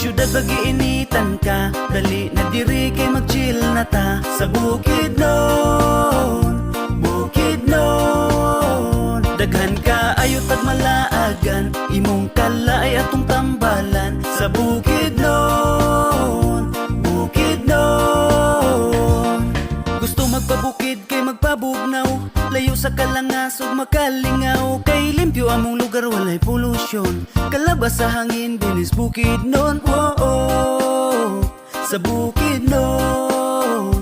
syudad bagiinitan ka, dali na diri kay mag-chill na ta. Sa Bukidnon, Bukidnon, daghan ka ayo tag malaagan, imong kalaay atong tambalan. Sa Bukidnon, Bukidnon, gusto magpabukid kay magpabugnaw, layo sa kalangasog makalingaw. Kay limpyo among lugar walay polusyon, kalabas sa hangin dinis Bukidnon. Sa Bukidnon,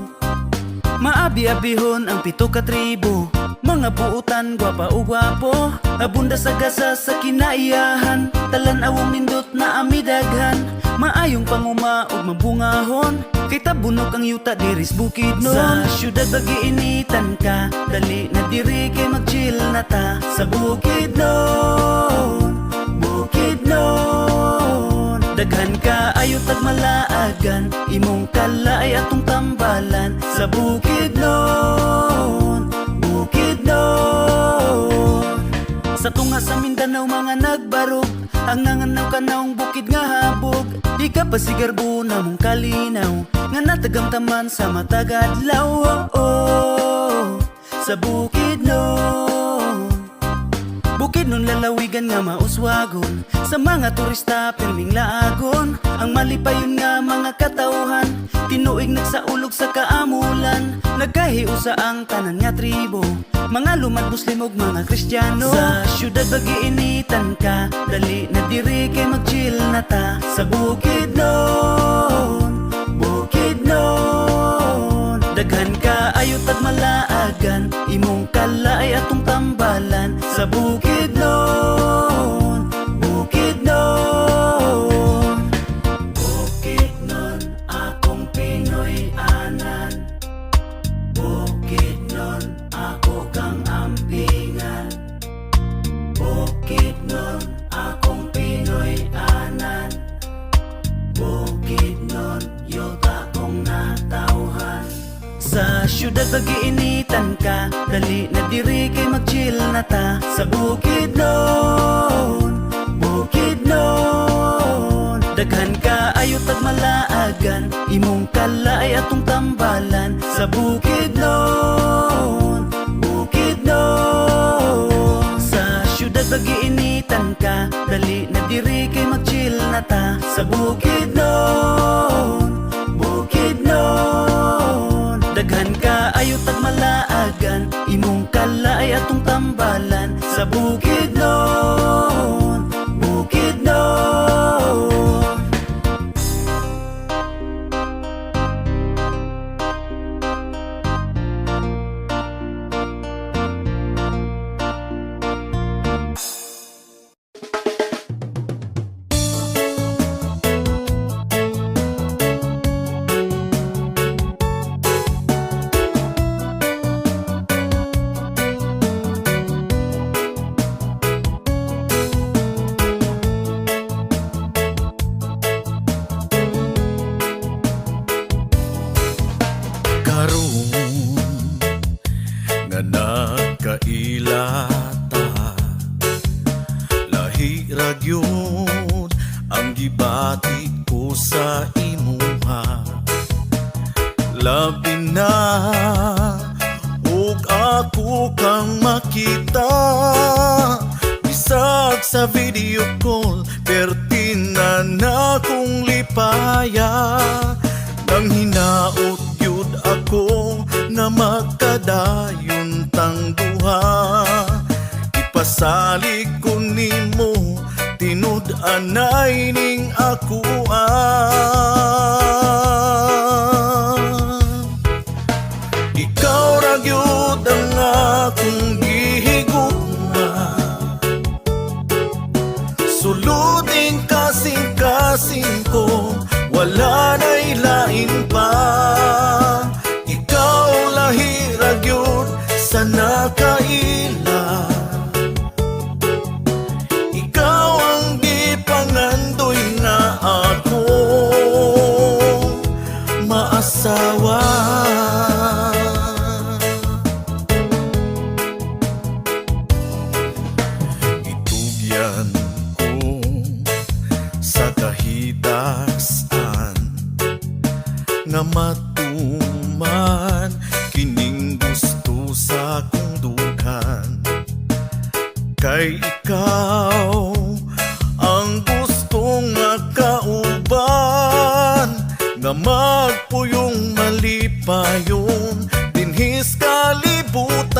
maabi-abihon ang 7 ka tribo, mga buutan gwapa o gwapo, abunda sa gasa sa kinaiyahan, talan-awong nindot na amidaghan, maayong panguma ug mabungahon, kay tabunok ang yuta diris Bukidnon. Sa syudad bagiinitan ka, dali na diri kay mag-chill na ta. Sa Bukidnon, Bukidnon, daghan ka ayo tag malaagan, imong kalaay atong tambalan. Sa Bukidnon, Bukidnon, sa tunga sa Mindanao mga nagbarog, ang nanganaw kanawng bukid nga habog. Di ka pasigarbo na mong kalinaw, nga natagamtaman sa matagadlaw. Sa Bukidnon, Bukidnon lalawigan nga mauswagon, sa mga turista pirming laagon. Ang malipayon nga mga katauhan, tinuig nagsaulog sa kaamulan. Nagkahiusa ang tanan nga tribo, mga lumad Muslim ug mga Kristiyano. Sa syudad bagiinitan ka, dali na diri kay mag-chill na ta. Sa Bukidnon, Bukidnon, daghan ka ayo tag malaagan, imong kalaay atong tambalan. Sa Bukidnon, Bukidnon, Bukidnon, akong Pinoy anan. Bukidnon, ako kang ampingan. Bukidnon, akong Pinoy anan. Bukidnon, yuta kong natauhan. Sa syudad bagiinitan ka, dali na diri kay mag-chill na ta. Sa Bukidnon, Bukidnon, daghan ka ayo tag malaagan, imong kalaay atong tambalan. Sa Bukidnon, Bukidnon, sa syudad bagiinitan ka, dali na diri kay mag-chill na ta. Sa Bukidnon, Bukidnon, daghan ka ayo tag malaagan, imong kalaay atong tambalan. Sa Bukidnon, Bukidnon. Kailata lahi ragyod ang gibati ko sa imuha, labi na ug ako kang makita, bisag sa video call pertinan na kong lipaya. Nang hinaot yun ako na magkadayon tang duha, ipasalig ko nimo tinud-anay ning akuan. Ikaw ra gyud ang akong gihigugma, suluding kasing-kasing ko, wala na'y lain pa. Ikaw lahi ra gyud sa nakaila, ikaw ang gipangandoy na ako maasawa. Itugyan ko sa kahita Kay ikaw ang gustong makauban, nga magpuyong malipayon dinhis kalibutan.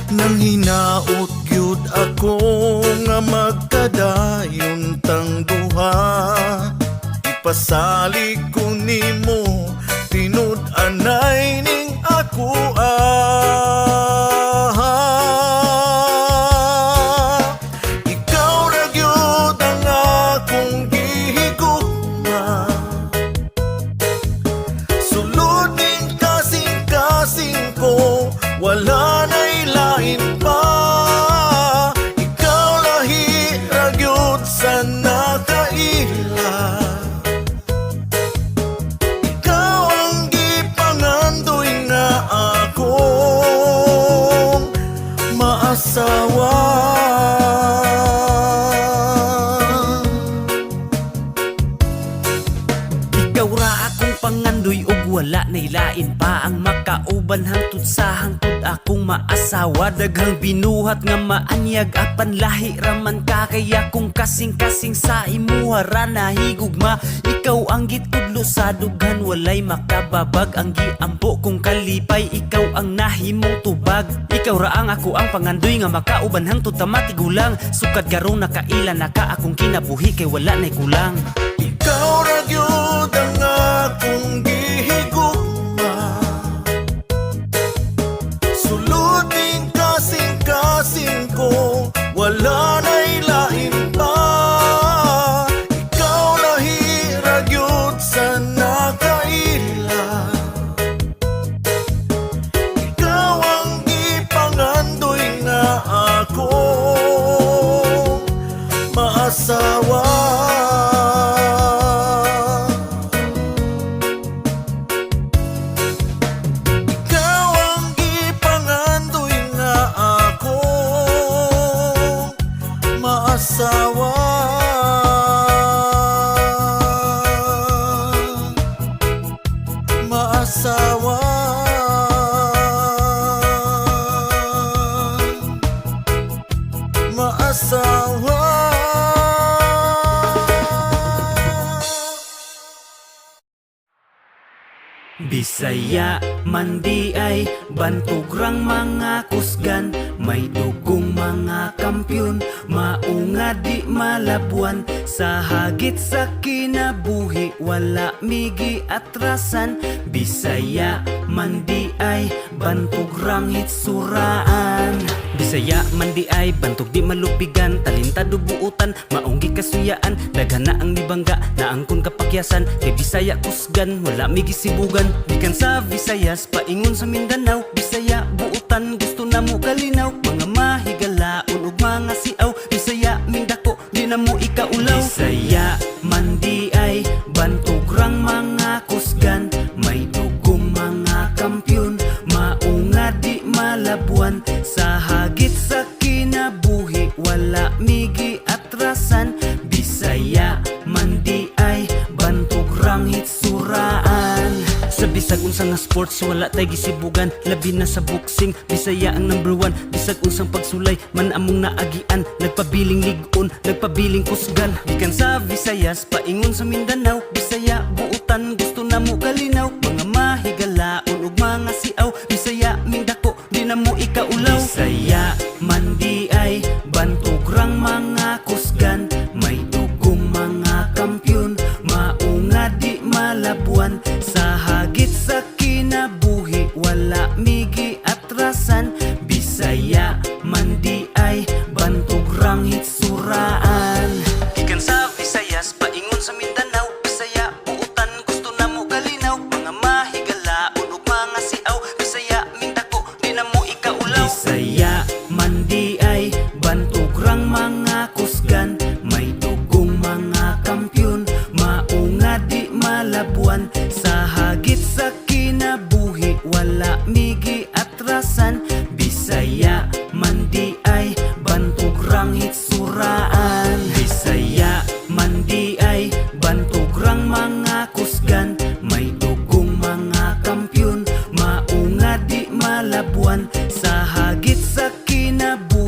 Nang hinaot gyud ako nga magkadayon tang duha, ipasalig ko nimo tinud-anay ning ako Ikaw ra gyud ang akong gihigugma, sulod ning kasing-kasing ko, wala na'y lain pa. Ikaw lahi ra gyud sa nakaila, ikaw ang gipangandoy nga akong maasawa. Ikaw ra akong pangandoy ug wala nay lain pa, ang makauban hangtod sa hangtod akong maasawa. Daghang binuhat nga maanyag apan lahi raman ka, kaya kung kasing-kasing sa imuha ra nahigugma. Ikaw ang gitudlo sa dughan, walay makababag, ang giampo kung kalipay, ikaw ang nahimong tubag. Ikaw ra ang ako ang pangandoy nga makauban hangtod ta matigulang, sukad karong nakaila na ka akong kinabuhi kay wala nay kulang. Ikaw ra gyud ang akong gihigugma, sulod ning kasing-kasing ko, wala na'y lain pa. Ikaw lahi ra gyud sa nakaila, ikaw ang gipangandoy nga akong maasawa. Maasawa, maasawa, maasawa. Bisaya man di ay bantugrang mga kusgan, may dugong mga kampyon, maunga di malabuan. Sa hagit sa kinabuhi wala migi atrasan. Bisaya man di ay bantugrang hitsuraan. Bisaya man di ay bantog di malupigan, talintado buutan, maunggi kasuyaan. Daghan na ang nibangga na angkon kapakyasan, kay Bisaya kusgan wala migi sibugan. Gikan sa Visayas paingon sa Mindanao, Bisaya buutan gusto na mo kalinaw. Mga mahigalaon ug mga siaw, Bisaya mindako di na mo ikaulaw. Bisaya man di ay bantugrang mga kusgan, may dugong mga kampyon, maunga di malabuan. Sa hagit sa kinabuhi wala migi atrasan. Bisaya man di ay bantugrang hitsuraan. Sa bisag unsang nga sports wala tay gisibugan, labi na sa boxing Bisaya ang #1. Bisag unsang pagsulay man among naagian, nagpabiling ligon, nagpabiling kusgan. Gikan sa Visayas paingon sa Mindanao, Bisaya buutan gusto na mo kalinaw. Mga mahigalaon ug mga siaw, Bisaya mindako di na mo ikaulaw. Bisaya man di ay bantugrang mga kusgan, may dugong mga kampyon, maunga di malabuan. Sa hagit sa kinabuhi wala migi atrasan. Bisaya man di ay bantugrang hitsuraan. Gikan sa Visayas paingon sa Mindanao, Bisaya buutan gusto na mo kalinaw. Mga mahigalaon ug mga siaw, Bisaya mindako di na mo ikaulaw. Bisaya man di ay bantugrang mga kusgan, may dugong mga kampyon, maunga di malabuan. Sa hagit sa kinabuhi wala migi atrasan. Bisaya man di ay bantugrang hitsuraan. Bisaya man di ay bantugrang mga kusgan, may dugong mga kampyon, maunga di malabuan. Sa hagit sa kinabuhi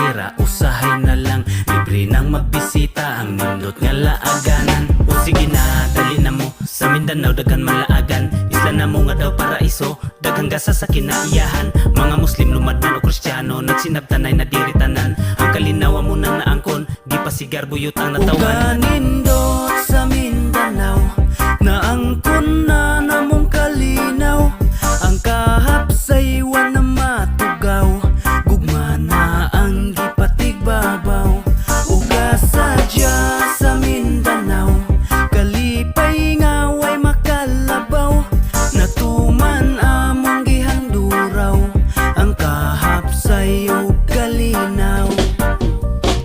pera, usahay na lang. Libre nang magbisita ang nindot nga laaganan. O sige na, dali na mo sa Mindanao, daghan malaagan. Isla na mo nga daw paraiso, daghang gasa sa kinaiyahan. Mga Muslim, lumadman o Kristiyano, nagsinabtanay na diritanan. Ang kalinawa mo nang naangkon, di pa sigar buyot ang natawan. Uganindot sa Mindanao, naangkon na namong kalinaw. Ang kahapsaywan na matugaw, gugma na ang gipatigbabaw. Ugasadya sa Mindanao, kalipay nga way makalabaw. Natuman among gihanduraw, ang kahapsay ug kalinaw.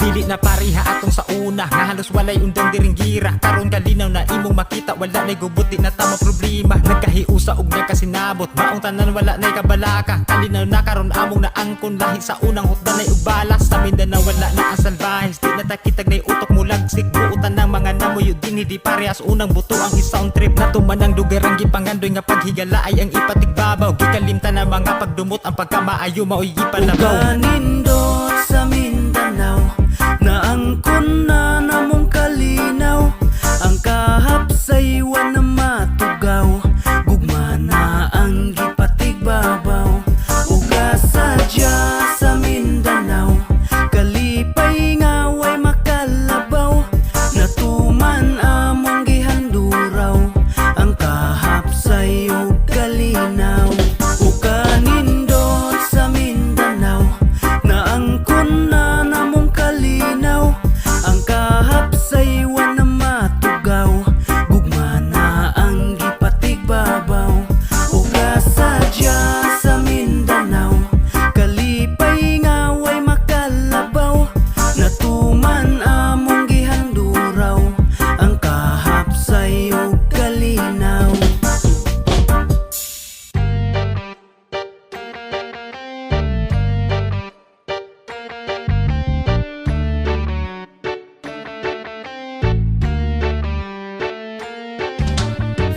Dili na pariha atong sa una, nga halos walay undang diringgira. Karon kalinaw na imong makita, wala na'y gubot, di na tama problema. Nagkahiusa ug nagkasinabot, maong tanan wala na'y kabalaka. Kalinaw na karon among naangkon, lahi sa unang hutdanay ug balas. Sa Mindanao wala na ang salbahes, di na takitag na'y utok mulagsik. Buutan ng mga namuyo dinhi, di parehas unang buto ang sound trip. Natuman ang lugar ang gipangandoy, nga paghigala ay ang ipatigbabaw. Gikalimtan ang mga pagdumot, ang pagkamaayo mao'y ipalabaw. Uganindot sa Mindanao, naangkon na namong kalinaw. Ang kahapsaywan na matugaw, gugma na ang gipatigbabaw. Ugasadya sa Mindanao, kalipay nga way makalabaw. Natuman among gihanduraw, ang kahapsay ug kalinaw. Uganindot sa Mindanao, naangkon na namong kalinaw. Ang kahapsaywan na matugaw, gugma na ang gipatigbabaw. Ugasadya sa Mindanao, kalipay nga way makalabaw. Natuman among gihanduraw, ang kahapsay ug kalinaw.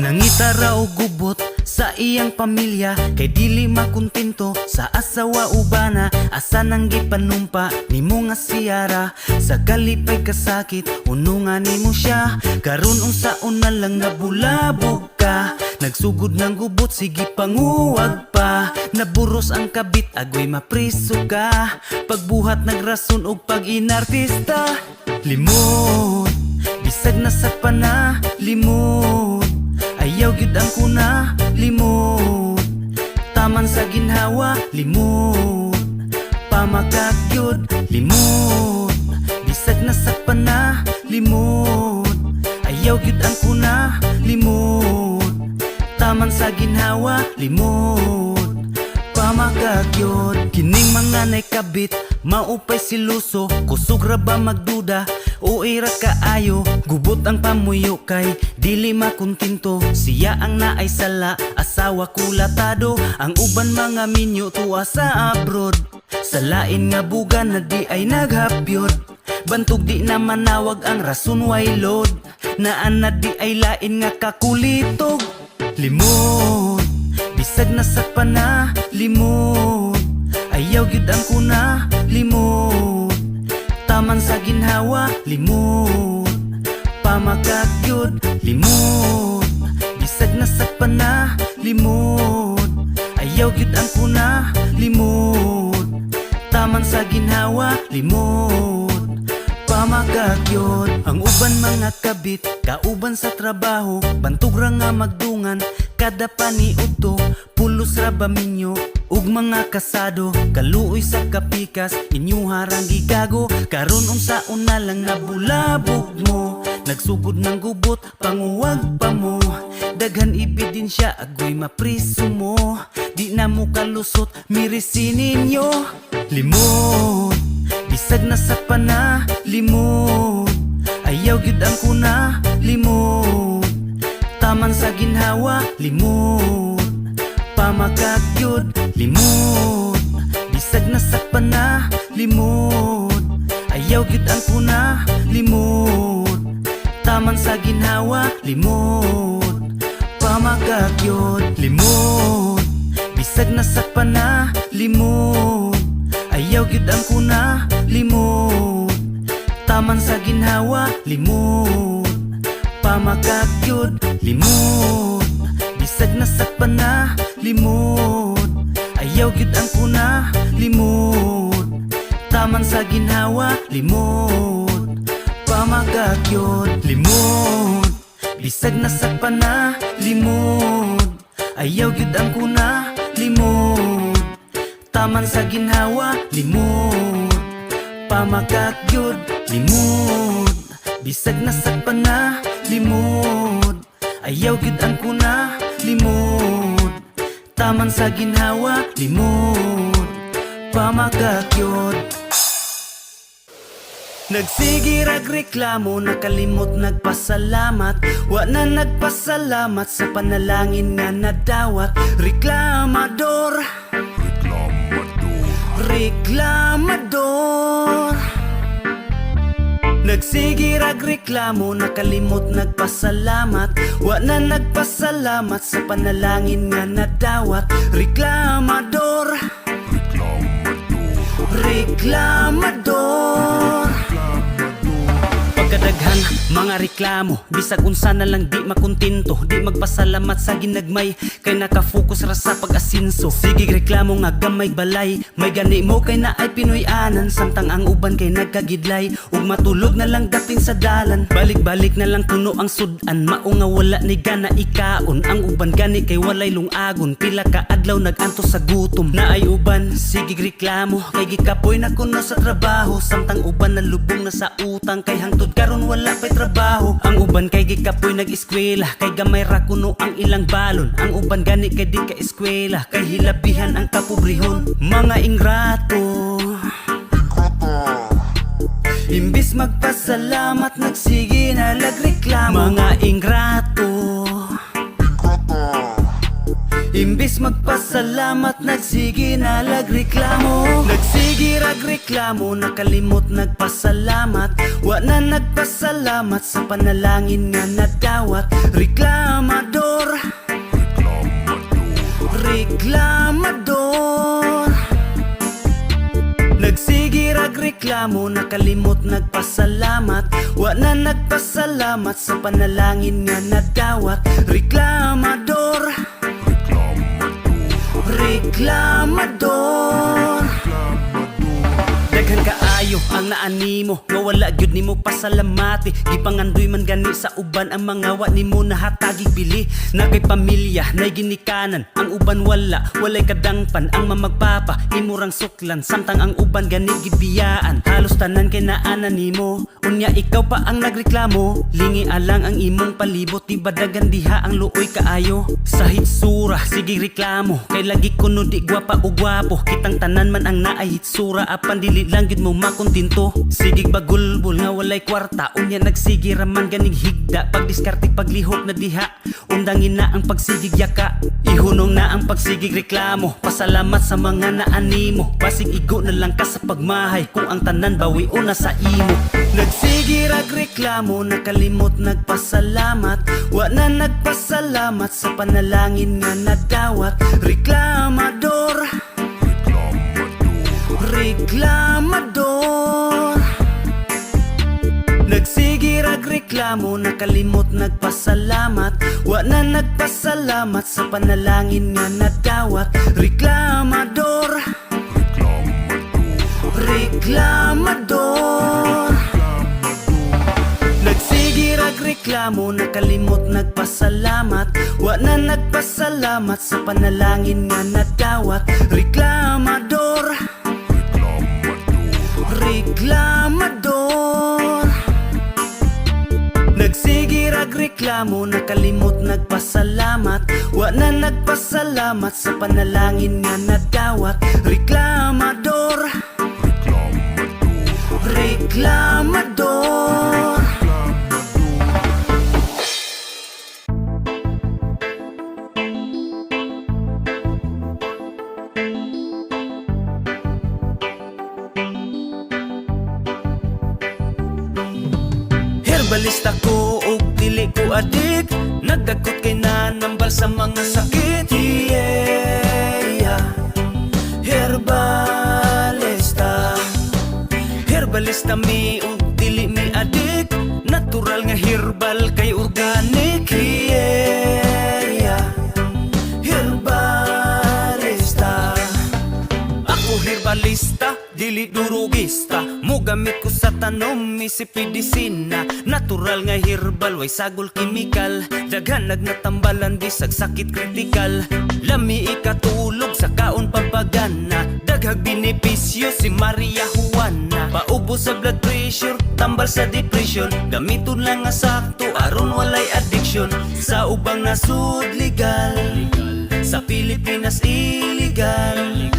Nangitara o gubot sa iyang pamilya, kay dili makontento sa asawa ubana. Asa nang gipanumpa nimo nga siyara, sa kalipay kasakit unungan nimo siya. Karon unsaon na lang nabulabog ka, nagsugod ng gubot sige panguwag pa. Naburos ang kabit agoy mapriso ka, pagbuhat nagrason og pag-inartista. Limot, bisag na sa pana, limot. Ayaw gyud ang kuna, limot. Taman sa ginhawa, limot. Pamakak gyud, limot. Bisag na sa pana, limot. Ayaw gyud ang kuna, limot. Taman sa ginhawa, limot. Pamakak gyud. Kining mga naikabit, maupay siluso, kusog ra ba magduda, o ira kaayo. Gubot ang pamuyo kay dili makontento, siya ang naay sala, asawa kulatado. Ang uban mga minyo tuwa sa abroad, sa lain nga buga na di ay naghapyod. Bantog di na manawag ang rason way load, naan na di ay lain nga kakulitog. Limot, bisag na sa pana, limot. Ayaw gyud ang kuna, limot. Taman sa ginhawa, limot. Pamakak gyud, limot. Bisag na sa pana, limot. Ayaw gyud ang kuna, limot. Taman sa ginhawa, limot. Pamakak gyud. Ang uban mga kabit, kauban sa trabaho, bantog ra nga magdungan, kada paniudto, pulos ra ba minyo, ug mga kasado, kaluoy sa kapikas, inyo harang gigago. Karon unsaon na lang nabulabog mo, nagsugod ng gubot, panguwag pa mo. Daghan ebidensya, agoy mapriso mo, di na mo kalusot, mirisinin nyo. Limot, bisag na sa pana, limot. Ayaw gyud ang kuna, limot. Taman sa ginhawa, limot. Pamakak gyud, limot. Bisag na sa pana, limot. Ayaw gyud ang kuna, limot. Taman sa ginhawa, limot. Pamakak gyud, limot. Bisag na sa pana, limot. ayaw gyud ang kuna limot. Taman sa ginhawa limot, pamakak gyud limot. Bisag nasakpan na limot, ayaw gyud ang kuna limot. Taman sa ginhawa limot, pamakak gyud limot. Bisag nasakpan na limot, ayaw gyud ang kuna limot. Taman sa ginhawa limot, pamakak gyud limot. Bisag nasakpan na limot, ayaw gyud ang kuna limot. Taman sa ginhawa limot, pamakak gyud. Nagsige rag reklamo, nakalimot nagpasalamat. Wa na nagpasalamat sa panalangin nga nadawat. Reklamador, reklamador. Nagsige rag reklamo, nakalimot nagpasalamat. Wa na nagpasalamat sa panalangin nga nadawat. Reklamador, reklamador. Pagkadaghan mga reklamo, bisag unsa na lang di makontento. Di magpasalamat sa ginagmay, kay nakafocus ra sa pag-asinso. Sige reklamo nga gamay balay, may gani mo kay na ay Pinoy-anan. Samtang ang uban kay nagkagidlay, ug matulog na lang dating sa dalan. Balik-balik na lang kuno ang sudan, mao nga wala ni gana ikaon. Ang uban gani kay walay lungagon, pila ka adlaw naganto sa gutom. Na ay uban, sige reklamo, kay gikapoy na kuno sa trabaho. Samtang uban nalubong na sa utang, kay hangtod karon wala pa'y trabaho. Ang uban kay gikapoy nag-eskwela, kay gamay ra kuno ang ilang balon. Ang uban gani kay di ka eskwela, kay hilabihan ang kapobrehon. Mga ingrato, imbis magpasalamat nagsige na lagreklamo. Mga ingrato, imbis magpasalamat nagsige na lagreklamo. Nagsige rag reklamo, nakalimot nagpasalamat. Wa na nagpasalamat sa panalangin nga nadawat. Reklamador, reklamador. Nagsige rag reklamo, nakalimot nagpasalamat. Wa na nagpasalamat sa panalangin nga nadawat. Reklamador, reklamador. Daghan kaayo ang naanimo, nga wala gyud nimo pasalamati. Gipangandoy man gani sa uban ang mga wa nimo nahatagig bili. Na kay pamilya nay ginikanan, ang uban walay kadangpan. Ang mamagpapa imurang suklan, samtang ang uban gani gibiyaan. Halos tanan kay naanan nimo, unya ikaw pa ang nagreklamo. Lingi alang ang imong palibot, di ba dagan diha ang luoy kaayo. Sa hitsura sige reklamo, kay lagi kuno di gwapa o gwapo. Kitang tanan man ang naay hitsura, apan dili lang gyud mo makontinto. Sigig bagulbol nga walay kwarta, unya nagsige raman ganing higda. Pagdiskarte paglihok na diha, undangin na ang pagsigig yaka. Ihunong na ang pagsigig reklamo, pasalamat sa mga naanimo. Basig igo na lang ka sa pagmahay, kung ang tanan bawi una sa imo. Nagsige rag reklamo, nakalimot nagpasalamat. Wa na nagpasalamat sa panalangin nga nadawat. Reklamador, reklamador. Nagsige rag reklamo, nakalimot nagpasalamat. Wa na nagpasalamat sa panalangin nga nadawat. Reklamador, reklamador. Nagsige rag reklamo, nakalimot nagpasalamat. Wa na nagpasalamat sa panalangin nga nadawat. Reklamador, reklamador. Nagsige rag reklamo, nakalimot nagpasalamat. Wa na nagpasalamat sa panalangin nga nadawat. Reklamador, reklamador. Herbalista ko og dili ko adik, nagdagkot kay nanambal sa mga sakit. Yeah, herbalist. Herbalista mi ug dili mi adik, natural nga herbal kay organic. Yeah, herbalista. Ako herbalista, dili durugista. Mugamit ko sa tanom, isip medisina. Natural nga herbal, way sagol kimikal. Daghan nagnatambalan, bisag sakit kritikal. Lami ikatulog sa kaon papagana. Daghag benepisyo si Maria Juana. Paubo sa blood pressure, tambal sa depression. Gamiton lang nga sakto, aron walay addiction. Sa ubang nasud legal, sa Pilipinas illegal.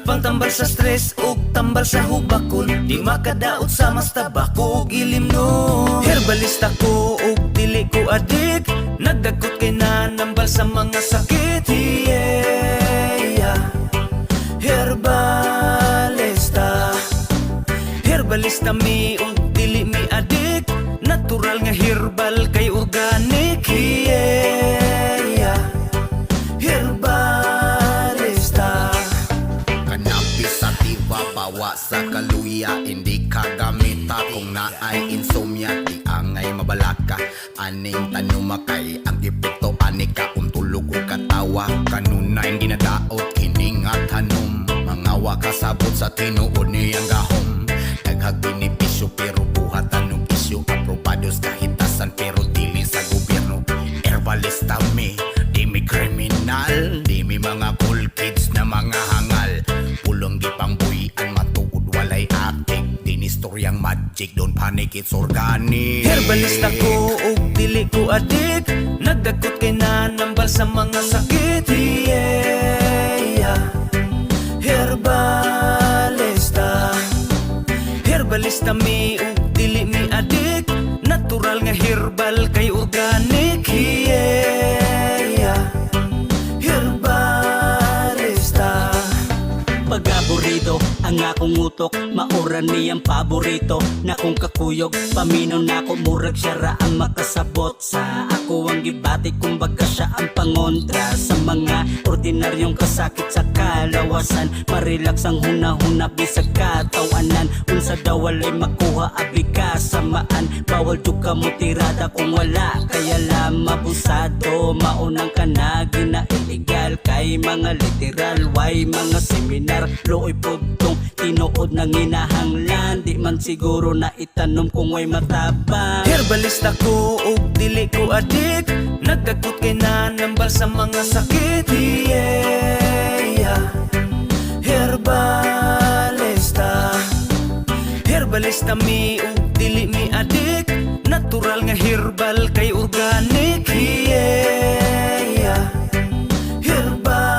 Pangtambal sa stress ug tambal sa hubakon. Di makadaot sa mas tabako ug ilimnon. Herbalista ko ug dili ko adik, nagdagkot kay nanambal sa mga sakit. Yeah, herbalista. Herbalista mi ug dili mi adik, natural nga herbal kay organic. Yeah, herbalista. Cannabis sativa, bawa sa kaluya. Hindi ka gamita kung naay insomnia. Di angay mabalaka, aning tanumakay. Ang epekto ani ka untulog o katawa. Kanunay ginadaot, kining at hanom. Mangawa kasabot sa tinuod niyang gahom. Daghag benepisyo pero buhat anong isyo. Aprobados kahitasan pero dili sa gobyerno. Herbalista mi, di mi kriminal. Di mi mga cool kids na mga hangal. Pulong gipangbuhian matuod walay aktik. Dinistoryang magic, don't panic, it's organic. Herbalista ko ug dili ko adik, nagdagkot kay nanambal sa mga sakit. Yeah, herbalista. Herbalista mi ug dili mi adik, natural nga herbal kay organic. Yeah, herbalista. Pag-aburido ang akong utok, maura niyang paborito. Na kung kakuyog, paminaw na ko, murag siya ra ang makasabot. Sa ako ang gibati, kumbaga siya ang pangontra. Sa mga ordinaryong kasakit sa kalawasan, marilax ang hunahuna bisag katawanan. Unsa daw walay makuha, abi kasamaan. Bawal jud ka mo tirada kung wala, kaya lang mabusado. Maunang ka na gina illegal, kay mga literal, why mga seminar. Looy pugtong tinuod ng inahanglan, di man siguro na itanom kung way matabang. Herbalista ko ug dili ko adik, nagdagkot kay nanambal sa mga sakit. Yeah, herbalista. Herbalista mi ug dili mi adik, natural nga herbal kay organic. Yeah, herbalista.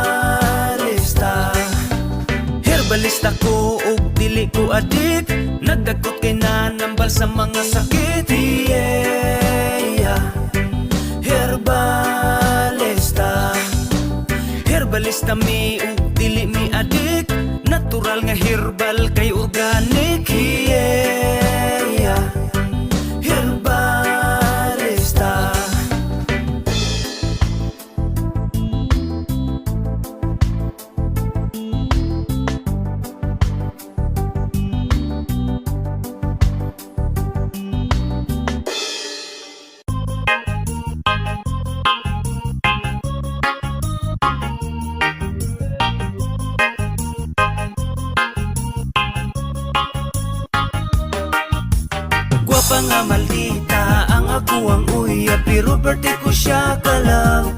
Herbalista ko ug dili ko adik, nagdagkot kay nanambal sa mga sakit. Yeah, herbalista. Herbalista mi ug dili mi adik, natural nga herbal kay organic. Yeah, herbalista. Gwapa nga maldita ang ako ang uya, pero birthday ko siya kalang.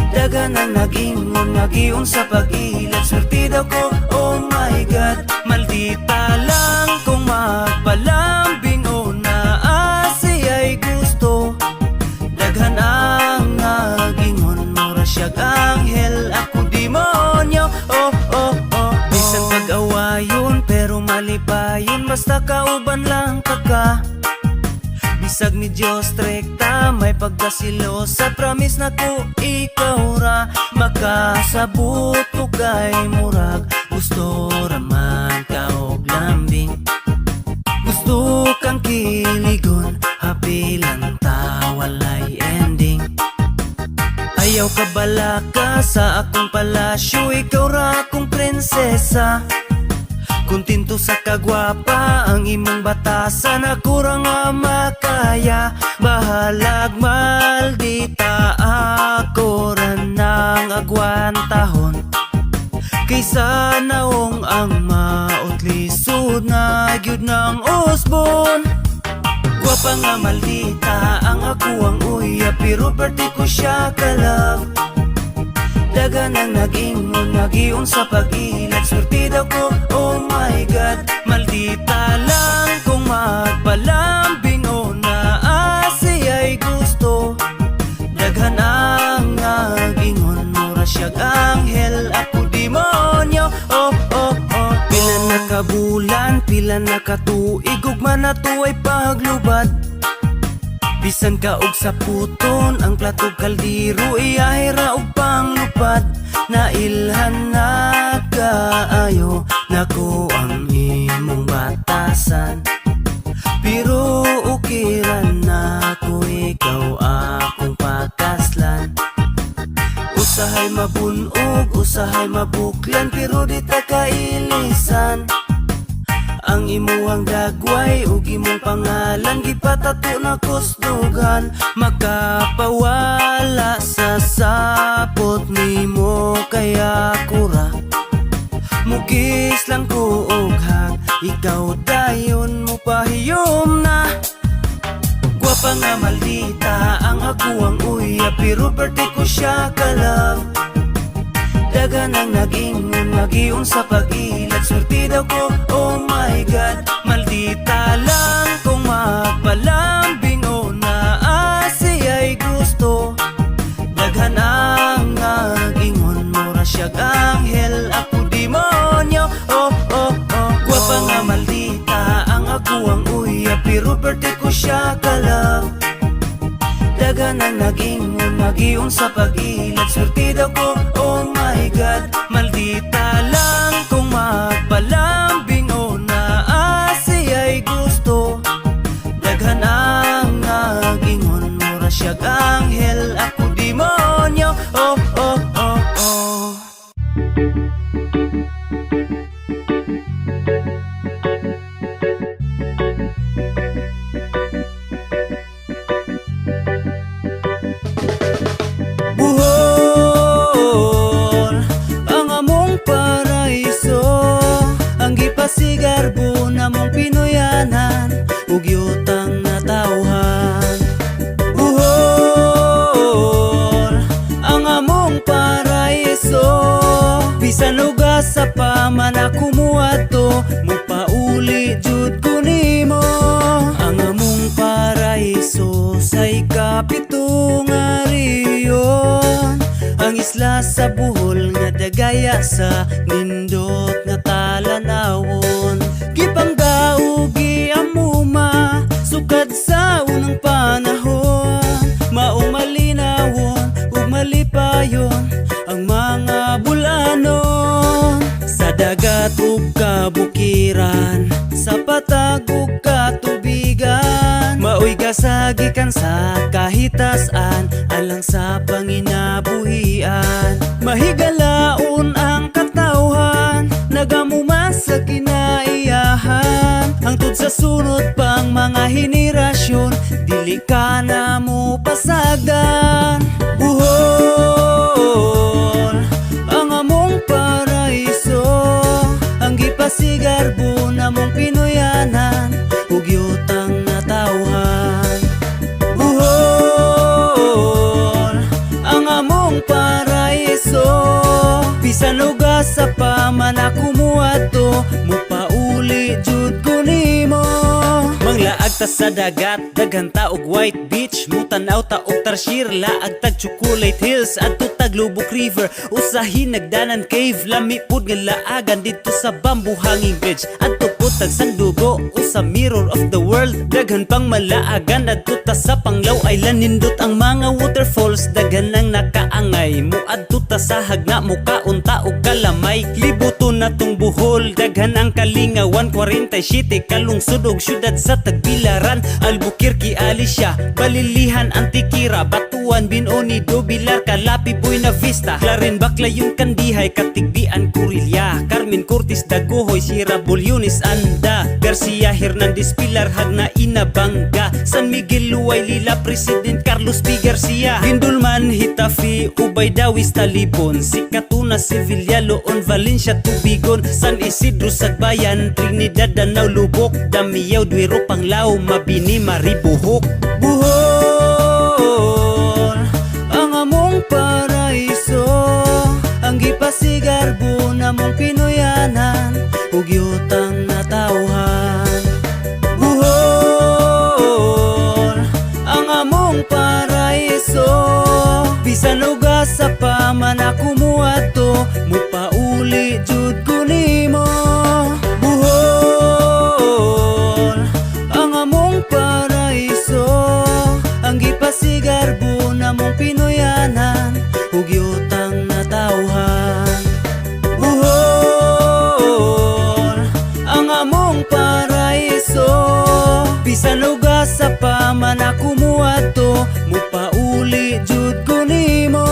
Dagan ang nag-ingon, nag-ion sa pag-ilat, swerte daw ko, oh my God. Maldita lang kung magpalambing o naasi ay gusto. Daghan ang nag-ingon, mura siyag anghel, ako demonyo. Oh, oh, oh, bisan pag-awayon, pero mali pa yun, basta kauban lang ka. Bisag mi Diyos trekta, may pagkasilo sa promise na ko ikaw ra. Makasabot ko kay murag, gusto raman ka og lambing. Gusto kang kiligon, happy lang ta, walay ending. Ayaw ka balaka sa akong palasyo, ikaw ra akong prinsesa. Kontento Dito sa kagwapa ang imong batasan, ako ra nga makaya. Bahalag maldita, ako ra nang agwantahon. Kaysa naong ang mautlisod na gyud ng usbon. Gwapa nga maldita ang ako ang uya, pero parte ko siya ka-love. Dagan ang nag-ingon, nagiyon sa pag-ilat, surti daw ko, oh my God. Maldita lang kung magpalambing o naasiya'y gusto. Daghan ang nag-ingon, mura siyag anghel, ako demonyo, oh oh oh. Pila na kabulan, pila na katuig, ugma na to ay paglubad. Bisan ka og sa puton, ang platog kaldiro iyahe ra og panglupad. Nailhan na kaayo, nako ang imong batasan. Pero ukiran na ko, ikaw akong pakaslan. Usahay mabunog, usahay mabuklan, pero di ta kailisan. Ang imuhang dagway ug imong pangalan gipatato na kusdugan. Makapawala sa sapot nimo kaya kura. Mugis lang ko og hag, ikaw dayon mo pahiyom na. Gwapa nga maldita ang ako ang uya, pero parte ko siya ka-love. Dagan ang nag-ingon, nagiyon sa pag-ilat, surti daw ko, oh my God. Maldita lang kung magpalambing o naasiya'y gusto. Daghan ang nag-ingon, mura siyag anghel, ako demonyo, oh oh oh. Gwapa nga maldita ang ako ang uya, pero parte ko siya ka-love. Dagan ang nag-ingon, nagiyon sa pag-ilat, surti daw ko, oh my God. Maldita lang kung magpalambing o naasiya'y gusto. Daghan ang nag-ingon, mura siyag anghel, ako demonyo, oh oh oh oh. Buhol ang among paraiso, ang gipasigarbo namong Pinoyanan ug yutang natawhan. Buhol ang among paraiso, bisan ugas sa paman ako muadto, mupauli jud ko nimo. Ang among paraiso sa ikapito nga riyon, ang isla sa Bohol nga dagaya sa nindot nga talanawon. Gipanggaugi amuma sukad sa unang panahon, maong malinawon ug malipayon ang mga bulanon. Sa dagat ug kabukiran, sa patag ug katubigan, maoy kasagikan sa kahitasan, alang sa panginabuhian. Mahigalaon ang katawhan, nagamuma sa kinaiyahan. Hangtod sa sunod pang mga henerasyon, dili ka na mo pasagdan. Buhol ang among paraiso, ang gipasigarbo namong Pinoyanan ug yutang natawhan. Buhol ang among paraiso, bisan ugas sa paman ako muadto, mupauli jud ko nimo. Manglaag ta sa dagat, daghan ta og White Beach, mutanaw ta og Tarsier, laag tag Chocolate Hills adto tag Lubok River. Usahin nagdanan cave, lami pud nga laagan dito sa Bamboo Hanging Bridge. Adto pud tag Sandugo o sa Mirror of the World, daghan pang malaagan adto ta sa Panglao Island. Nindot ang mga waterfalls, daghan ang nakaangay, muadto ta sa hagna mukaunta og kalamay. Libuton na tong Bohol, daghan ang Kalingawan, 47 kalungsod og syudad sa Tagbilaran, Albuquerque, Alicia, Balilihan, Antikira, Batu Butuan, Binonido, Bilar, Calapi, Buena Vista, Claren, Baclayon, Kandihay, Katigbian, Kurilya, Carmen Cortis, Dagohoy, Sierra Bulyones, Anda, Garcia, Hernandez, Pilar, Hagna, Inabanga, San Miguel, Luay, Lila, President Carlos P. Garcia, Gindulman, Hitafi, Ubay, Dawis, Talibon, Sikatuna, Sevilla, Loon, Valencia, Tubigon, San Isidro, Sagbayan, Trinidad, Danau, Lubok, Damiao, Duero, Panglao, Mabini, Maribuhok. Buhol, ang among paraiso, ang gipasigarbo namong Pinoyanan, ug yutang natawhan. Buhol, ang among paraiso, bisan uga sa paman ako muadto, mupauli jud ko nimo. Buhol, ang among paraiso, ang gipasigarbo namong Pinoyanan, ug yutang natawhan. Buhol, ang among paraiso, bisan uga sa paman ako muadto, mupauli jud ko nimo.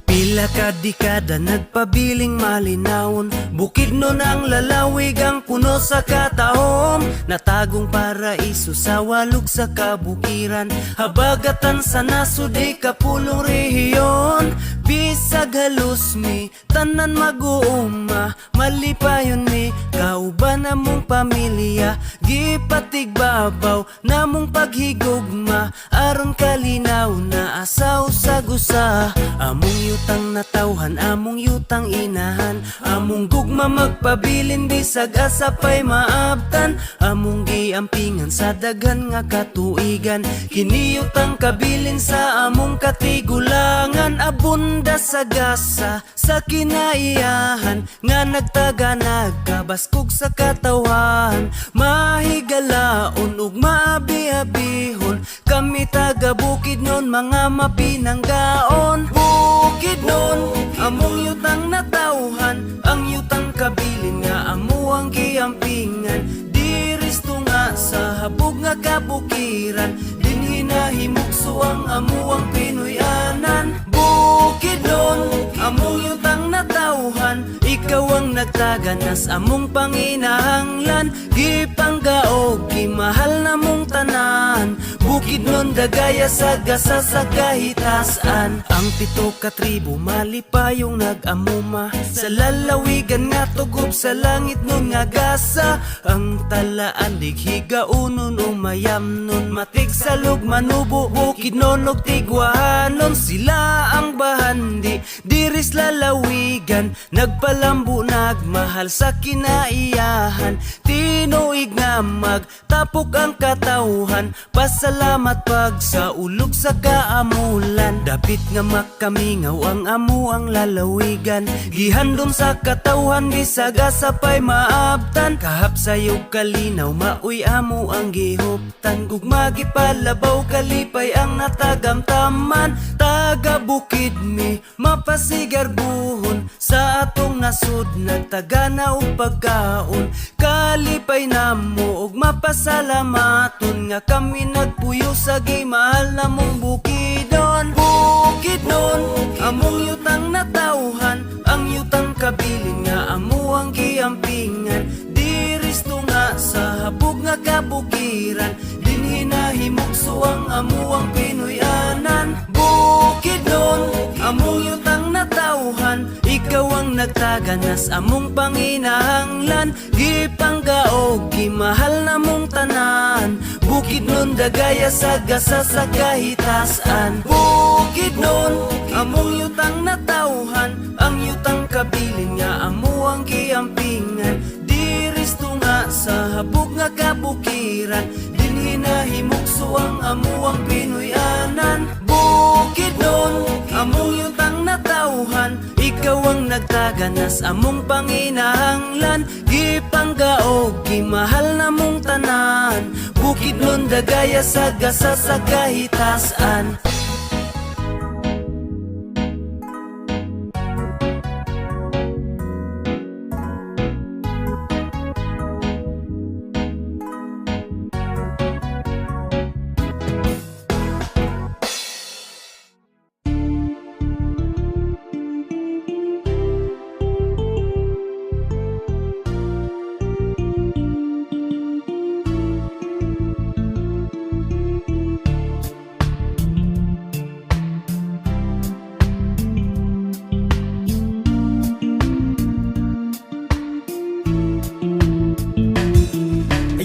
Pila ka dekada nagpabiling malinawon, bukid nun ang lalawig ang puno sa katahom. Natagong paraiso sa walog sa kabukiran, habagatan sa nasud ay kapulong rehiyon. Bisag halos mi, tanan mag-uuma, malipayon mi, kauban namong pamilya, gipatigbabaw namong paghigugma, aron kalinaw na asaw sa gusa. Among yutang natawhan, among yutang inahan, among gugma magpabilin bisag asapay maabtan, among giampingan sa daghan nga katuigan, kiniyutang kabilin sa among katigulangan. Abunda sa gasa sa kinaiyahan, nga nagtaga nagkabaskog sa katawhan, mahigalaon ug maabi-abihon, kami taga bukid nun mga mapinanggaon. Bukid nun, among yutang natawhan, ang yutang kabilin nga amo ang giampingan, diristo nga sa habog nga kabukiran, din hinahimugso ang amo ang Pinoyanan. Bukid nun, among yutang natawhan, ikaw ang nagtaganas among panginahanglan, gipanggaog gimahal namong tanan. Bukid nun dagaya sa gasa sa kahitasan, ang pito ka tribo malipayong nag-amuma, sa lalawigan nga tugob sa langit nun nga gasa, ang talaan dighiga unon umayam nun, matig salog manubo bukid nun og tigwahanon. Sila ang bahandi diris lalawigan, nagpalambo nagmahal sa kinaiyahan, tinuig nga magtapok ang katawhan, pasalamat pag sa ulog sa kaamulan. Dapit nga makamingaw ang amo ang lalawigan, gihandom sa katawhan bisag asapay maabtan, kahap sayog kalinaw maoy amo ang gihuptan, gugma gipalabaw kalipay ang natagamtaman. Taga bukid mi mapasigarbuhon, sa atong nasud nagtaga na og pagkaon, kalipay namo og mapasalamaton, nga kami nagpuyo sa gimahal namong bukidon. Bukid nun, among yutang natawhan, ang yutang kabilin nga amo ang giampingan, diristo nga sa habog nga kabukiran, din hinahimugso ang amo ang Pinoyanan. Bukid nun, among yutang natawhan, ikaw ang nagtaganas among panginahanglan, gipanggaog gimahal namong tanan. Bukid nun dagaya sa gasa sa kahitasan. Bukid nun, among yutang natawhan, ang yutang kabilin nga amo ang giampingan, diristo nga sa habog nga kabukiran, din hinahimugso ang amo ang Pinoyanan. Bukid nun, among yutang natawhan, ikaw ang nagtaganas among panginahanglan, gipanggaog gimahal namong tanan. Bukid nun dagaya sa gasa sa kahitasan.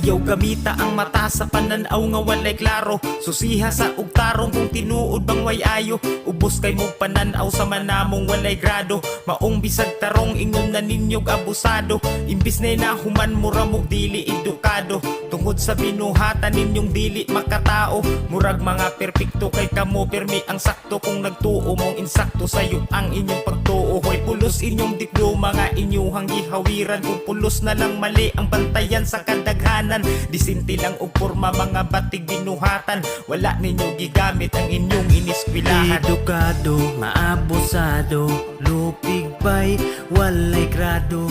Ayaw gamita ang mata sa pananaw nga walay klaro. Susiha sa ugtarong kung tinuod bang way ayo. Ubos kay mo pananaw sa manamong walay grado. Maong bisag tarong ingon na ninyog abusado. Imbis na nahuman mura mong dili edukado. Tungod sa binuhatan ninyong dili makatao. Murag mga perpekto kay kamo permi ang sakto. Kung nagtuo mong insakto sayo ang inyong pagtuo. Hoy pulos inyong diploma nga inyuhang gihawiran. Kung pulos na lang mali ang bantayan sa kadaghanan. Disinti lang og porma mga batig binuhatan. Wala ninyo gigamit ang inyong iniskwilahan. Edukado, maabusado, lupig pa'y walay grado.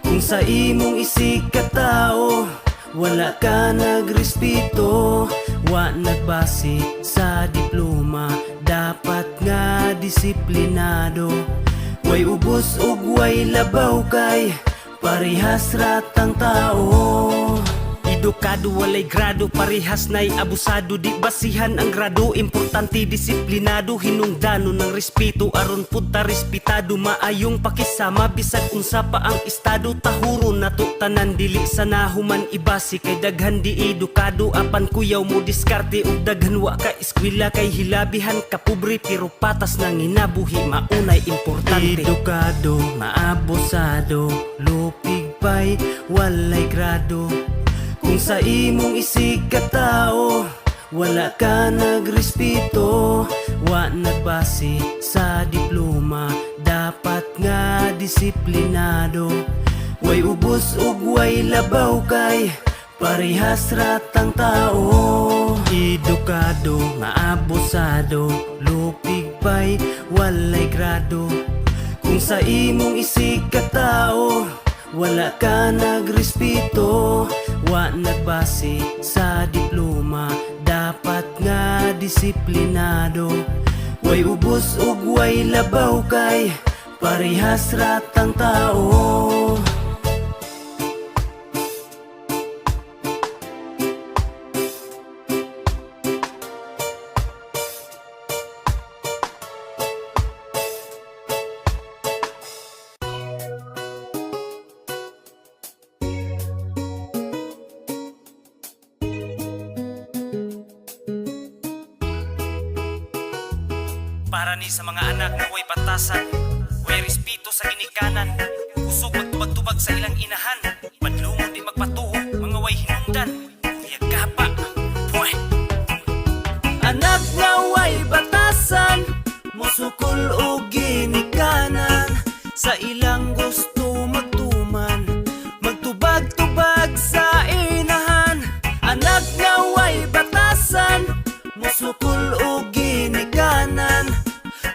Kung sa imong isig katao, wala ka nagrespeto. Wa nagbase sa diploma, dapat nga disiplinado. Way ubos ug way labaw kay parehas ratang tao. Edukado walay grado, parehas na'y abusado. Di basihan ang grado, importante disiplinado. Hinungdano ng respeto, aron punta respetado. Maayong pakisama, bisag unsa pa ang estado. Tahuro na to tanan, dili sa nahuman ibasi. Kay daghan di edukado, apan kuyaw mo diskarte. Ug daghan wa ka eskwela, kay hilabihan ka pobre. Pero patas nang inabuhi, maunay importante. Edukado, maabusado, lupig pa'y walay grado. Kung sa imong isig katao, wala ka nagrespeto. Wa nagbase sa diploma, dapat nga disiplinado. Way ubos ug way labaw kay parehas ratang tao. Edukado, maabusado, lupig pa'y walay grado. Kung sa imong isig katao, wala ka nagrespeto. Wa nagbase sa diploma, dapat nga disiplinado. Way ubos ug way labaw kay parehas ratang tao. Para ni sa mga anak na way batasan, way respeto sa ginikanan, usog magtubag-tubag sa ilang inahan, padlungon di magpatuho, mga way hinungdan, kuyag kapa, puwe. Anak na way batasan, musukol o ginikanan, sa ilang gusto magtuman, magtubag-tubag sa inahan. Anak na way batasan, musukol o ginikanan,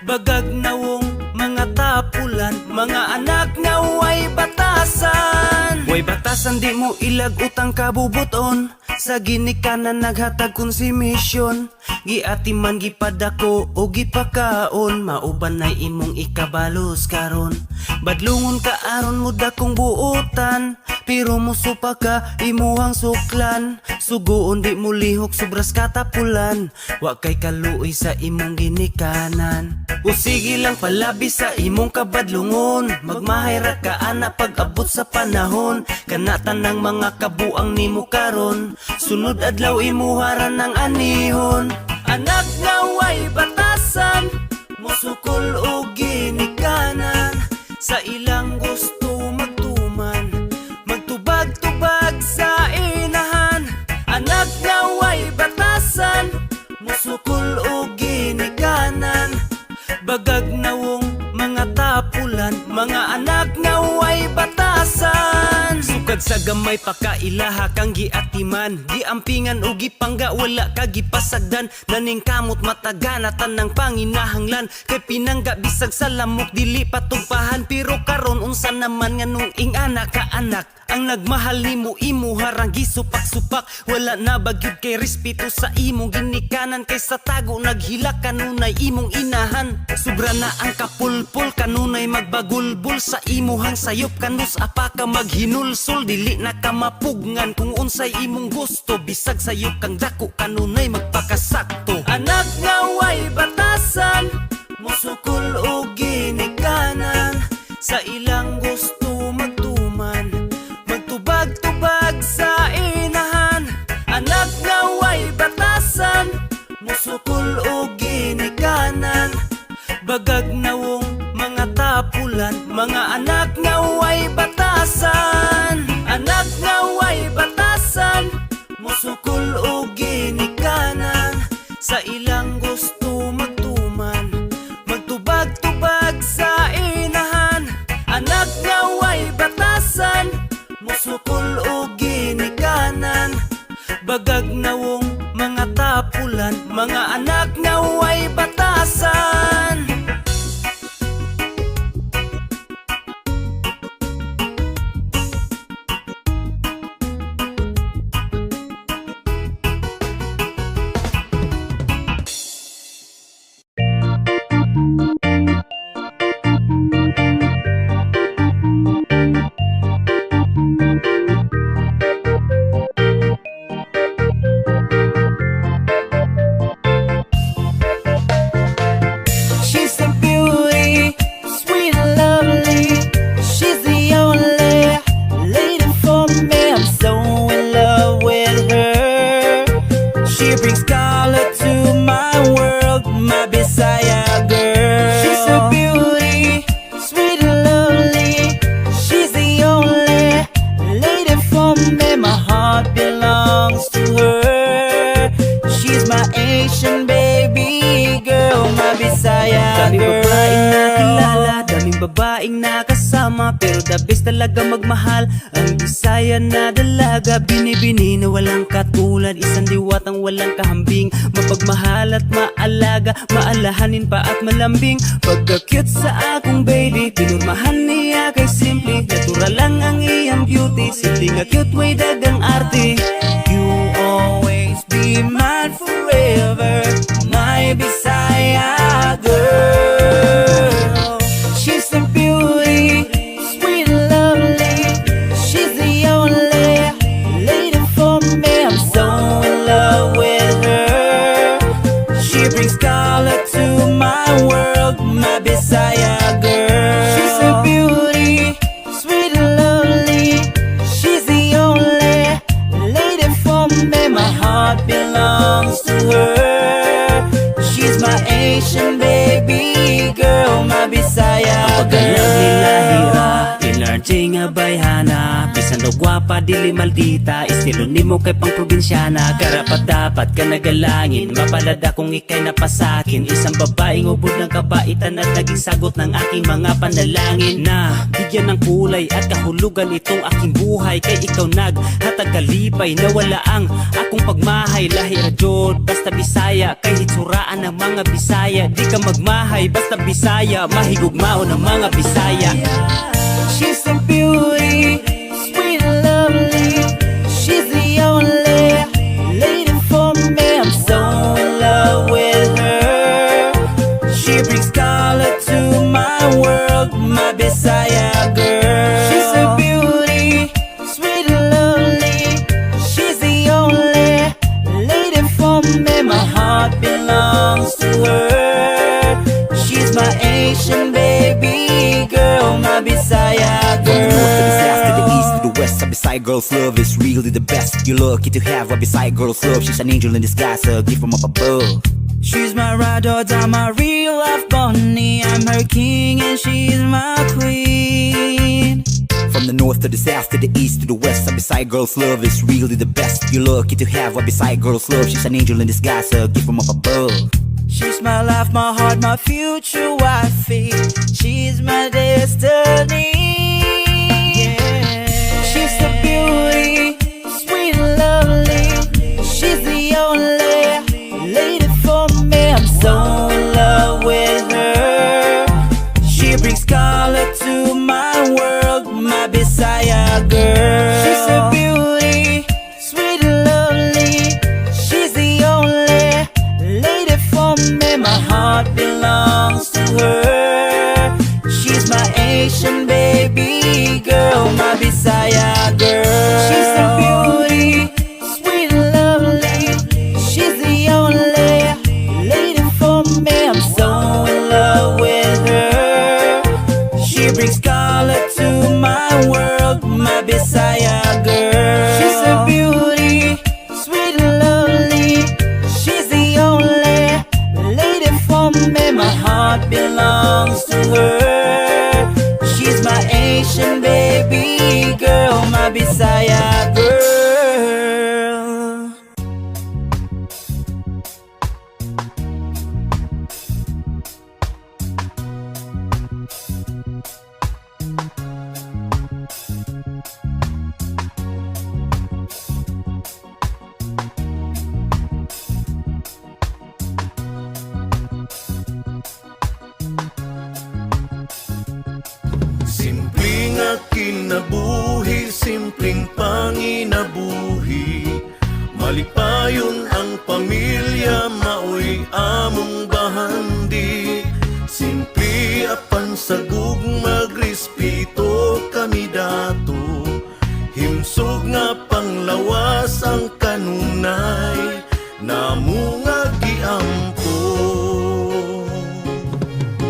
bagag nawong mga tapulan, mga anak na way batasan. Way batasan di mo ilag utang kabubuton, sa ginikanan naghatag konsumisyon. Giatiman gipadako o gipakaon, mauban na imong ikabalos karon. Badlungon ka aron mo dakong buotan, pero musupa ka imuhang suklan. Sugoon di mo lihok sobras katapulan, wa kay kaluoy sa imong ginikanan. O sige lang palabi sa imong kabadlungon, magmahay ra ka ana pag abot sa panahon. Kanatan ng mga kabuang nimo karon, sunod adlaw imuharan ng anihon. Anak na way batasan, musukol o ginikanan, sa ilang gusto magtuman, magtubag-tubag sa inahan. Anak na way batasan, musukol o ginikanan, bagag nawong mga tapulan, mga anak na way batasan. Sukad sa gamay pakailaha kang giatiman, giampingan o gipangga wala ka gipasagdan. Naning kamot mataganatan ng panginahanglan, kay pinangga bisag sa lamok dili patugpahan. Pero karon unsa naman nga nung ing anak ka anak, ang nagmahal nimo imo harang gisupak-supak. Wala na bagyud kay respeto sa imong ginikanan, kay sa tago naghilak kanunay imong inahan. Sobra na ang kapulpul kanunay magbagulbul, sa imuhang sayop kanus apa ka maghinulsul. Dili na ka mapugngan kung unsay imong gusto, bisag sayop kang dako kanunay magpakasakto. Anak nga way batasan, musukol o ginikanan, sa ilang gusto magtuman, magtubag-tubag sa inahan. Bagagnawong mga tapulan, mga anak nga way batasan, anak nga way batasan, musukol o ginikanan, sa ilang gusto magtuman, magtubag-tubag sa inahan. Anak nga way batasan, musukol o ginikanan, bagagnawong mga tapulan, mga anak nga way batasan. She's a beauty, sweet and lovely. She's the only lady for me. I'm so in love with her. She brings color to my world, my Bisaya girl. She's a beauty, sweet and lovely. She's the only lady for me. My heart belongs to her. She's my Asian baby girl, my Bisaya Daming girl. babaeng nakilala, daming babaeng nakasama, pero the best talaga magmahal ang Bisaya na dalaga. Binibini na walang katulad, isang diwatang walang kahambing, mapagmahal at maalaga, maalahanin pa at malambing. Pagka-cute sa akong baby, pinurmahan niya kay simple, natural lang ang iyang beauty, simple nga cute way dagang arte. You always be mine forever, my Bisaya girl. She's a beauty, sweet and lovely. She's the only lady for me. I'm so in love with her. She brings color to my world, my Bisaya girl. She's a beauty, sweet and lovely. She's the only lady for me. My heart belongs to her. She's my Asian baby girl, my Bisaya Pagkalang girl. nilahira, ilarche nga bayhana, bisan daw gwapa dili maldita, estilo nimo kay pang probinsyana. Karapat dapat ka nagalangin, mapalad akong ikay napasakin, isang babaeng ubod ng kabaitan at naging sagot ng aking mga panalangin. Na bigyan ng kulay at kahulugan itong aking buhay, kay ikaw naghatag kalipay, nawala ang akong pagmahay. Lahi ra jud basta Bisaya, kay hitsuraan ng mga Bisaya, di ka magmahay basta Bisaya, mahigugmao ng mga Bisaya. She's a beauty, sweet and lovely. She's the only lady for me. I'm so in love with her. She brings color to my world, my Bisaya girl. She's a beauty, sweet and lovely. She's the only lady for me. My heart belongs to her. She's my Asian baby girl, my Bisaya From the north to the south to the girl. east to the west, a Bisaya girl's love is really the best. You're lucky to have a Bisaya girl's love. She's an angel in disguise, a gift from up above. She's my ride or die, my real life bunny. I'm her king and she's my queen. From the north to the south to the east to the west, a Bisaya girl's love is really the best. You're lucky to have a Bisaya girl's love. She's an angel in disguise, a gift from up above. She's my life, my heart, my future wifey. She's my destiny. Yeah. She's a beauty, sweet and lovely. She's the only lady for me. I'm so in love with her. She brings color to my world, my Bisaya girl. She's a beauty, sweet and lovely. She's the only lady for me. My heart belongs to her. She's my Asian baby Malipayon ang pamilya, maoy among bahandi. Simple apan sagug magrespeto kami dato. Himsog nga panglawas ang kanunay, namo nga giampo.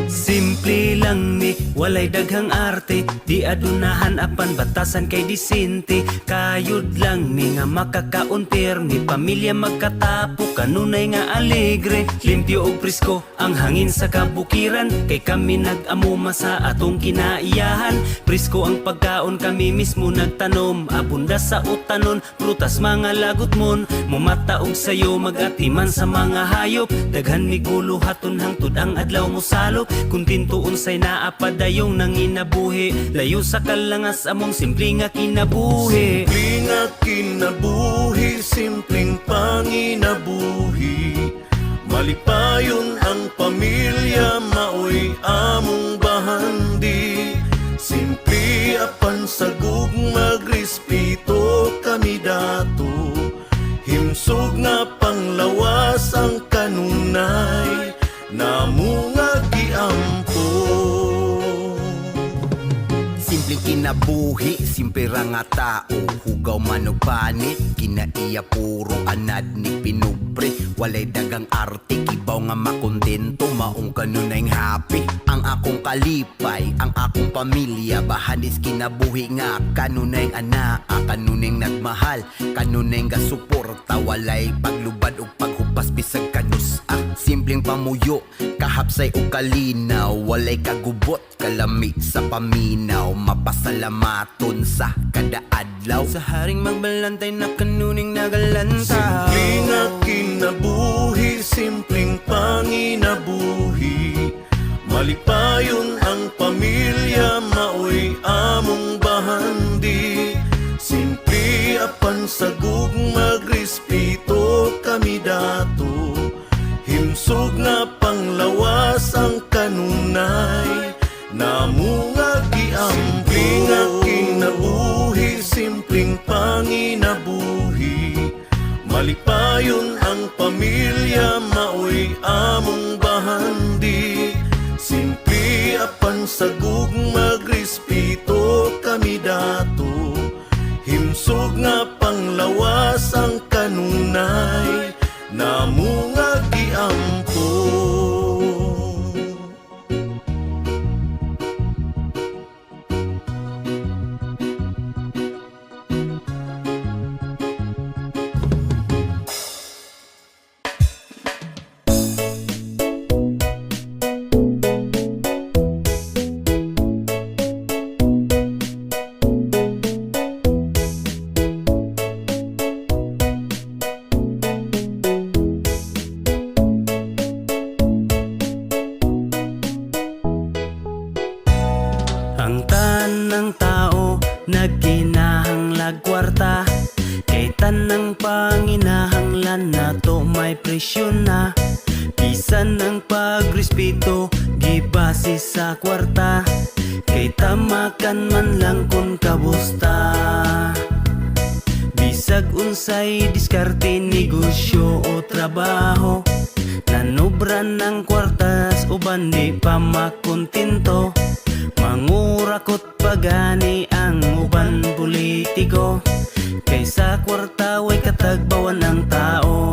Simple lang ni, walay daghang arte. Di adunahan apan batasan kay disente. Kayod lang ni nga makakauntir. Ni pamilya magkatapo, kanunay nga alegre. Limpyo og presko ang hangin sa kabukiran. Kay kami nag-amuma sa atong kinaiyahan. Presko ang pagkaon, kami mismo nagtanom. Abunda sa utanon, prutas mga lagot mon. Mumata og sayo, magatiman sa mga hayop. Daghan mi gulo haton hangtod ang adlaw mo salop. Kuntinto unsay naapadayong nanginabuhi. Layo sa kalangas among simple nga kinabuhi. Simple nga kinabuhi, simpleng panginabuhi. Malipayon ang pamilya, maoy among bahandi. Simple apan sagug magrespeto kami dato. Himsog nga panglawas ang kanunay, namo nga giampo. Simpleng kinabuhi, simple ra nga tao. Hugaw man og panit, kinaiya puro anad ni pinubre. Walay dagang arte, kibaw nga makontento. Maong kanunay happy ang akong kalipay, ang akong pamilya. Bahanis kinabuhi nga kanunay anaa, kanunay nagmahal, kanunay nga suporta. Walay paglubad o paghupas bisag kanus. Simpleng pamuyo, kahapsay o kalinaw. Walay kagubot, kalami sa paminaw. Mapasalamaton sa kada adlaw. Sa haring magbalantay na kanuning nagalantaw. Simple nga kinabuhi, simpleng panginabuhi. Malipayon ang pamilya, maoy among bahandi. Simple apan sagug magrespeto kami dato. Himsog nga panglawas ang kanunay, namo nga giampo. Simple nga kinabuhi, simpleng panginabuhi. Malipayon ang pamilya, maoy among bahandi. Simple apan sagug magrespeto kami dato. Himsog nga panglawas ang kanunay, namo nga giampo. Ang tanang tao nagkinahanglag kwarta. Kay tanang panginahanglan nato may presyon na. Bisan ang pagrespeto gibase sa kwarta. Kay tamakan man lang kung kabusta. Bisag unsay diskarte, negosyo o trabaho. Nanubran ng kwartas uban di pa makontento. Mangurakot pagani ang uban politiko. Kaysa kwarta way katagbawan ang tao.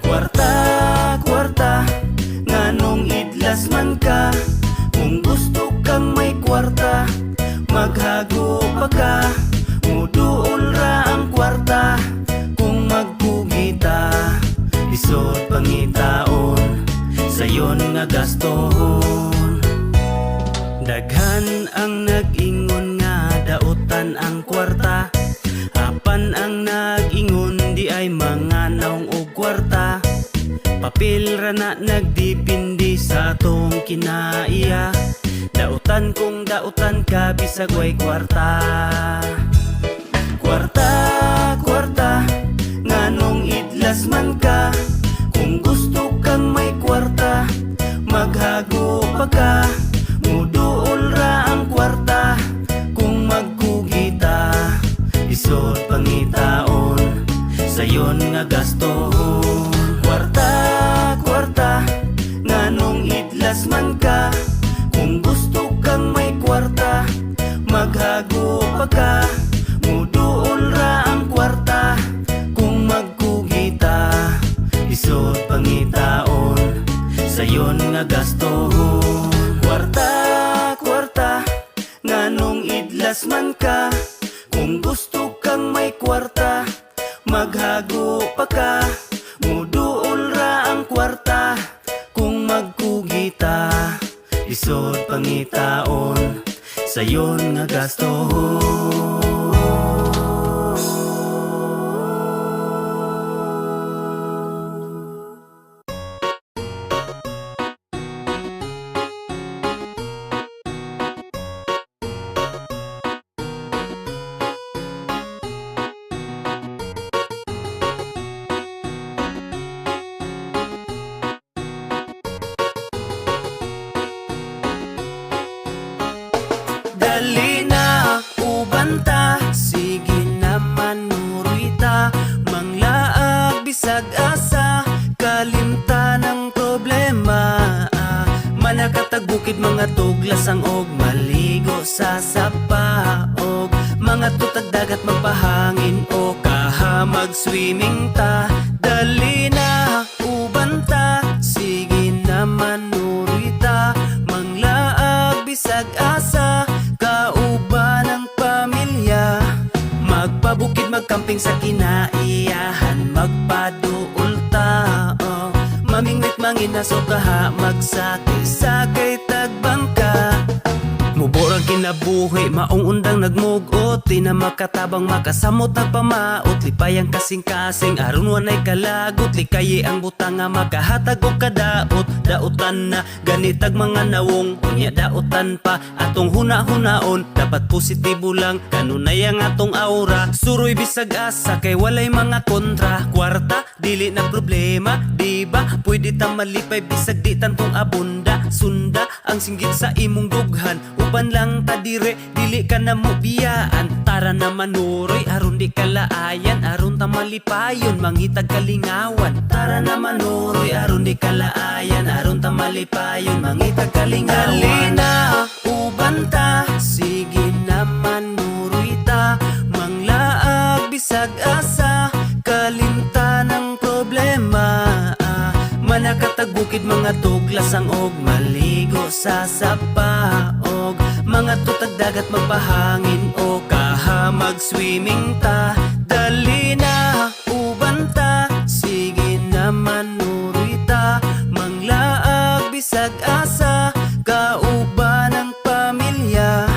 Kwarta, kwarta, nganong idlas man ka. Kung gusto kang may kwarta, maghago pa ka. Muduol ra ang kwarta, kung magkugita. Isod pangitaon, sayon nga gastohon. Daghan ang nag-ingon nga dautan ang kwarta. Apan ang nag-ingon di ay mga naong og kwarta. Papel ra na nagdipindi sa atong kinaiya. Dautan kung dautan ka bisag way kwarta. Kwarta, kwarta, nganong idlas man ka. Kung gusto kang may kwarta, maghago pa ka. Muduol ra ang kwarta, kung magkugita. Isod pangitaon, sayon nga gasto. Kwarta, kwarta, nganong idlas man ka. Kung gusto kang may kwarta, maghago pa ka. Muduol ra ang kwarta, kung magkugita, isod pangitaon, sayon nga gasto. Kwarta, kwarta, nganong idlas man ka. Kung gusto kang may kwarta, maghago pa ka. Muduol ra ang kwarta, kung magkugita, isod pangitaon, sayon nga gasto. Dali na, ubanta, sige naman nurita. Manglaag bisag asa, kalimta ng problema. Manakatag bukid mga tuglasang og maligo sa sapa. Og mga tutag dagat magpahangin o kaha mag-swimming ta. Dali na, ubanta, sige naman nurita. Manglaag bisag asa, kauban ng pamilya. Magpabukid, magkamping sa kinaiyahan, magpaduol ta, oh. Mamingwit manginaso kaha, magsakay-sakay tagbangka. Muborang kinabuhi, maong undang nagmugot. Di na makatabang makasamot nagpamaot. Lipayang kasing-kasing, aron wanay kalagot. Likayi ang butang nga makahatag o kadaot. Daotan na ganitag mga nawong, unya daotan pa atong huna-hunaon. Dapat positibo lang, kanunay ang atong aura. Suroy bisag asa, kay walay mga kontra. Kwarta, dili na problema, diba? Pwede ta malipay bisag di tantong abunda. Sunda ang singgit sa imong dughan, uban lang ta dire, dili ka na mo biyaan. Tara na manuroy, aron di kalaayan, aron ta malipayon, mangitag kalingawan. Tara na manuroy, aron di kalaayan, aron ta malipayon, mangitag kalingawan. Dali na, uban ta, sige naman nuroy ta. Manglaag bisag asa, kalimta ng problema. Manakatag bukid mga tuglasang og maligo sa sapa. Og mga tutag dagat magpahangin o kaha mag-swimming ta. Dali na, uban ta, sige naman nuroy ta. Manglaag bisag asa, kauban ng pamilya.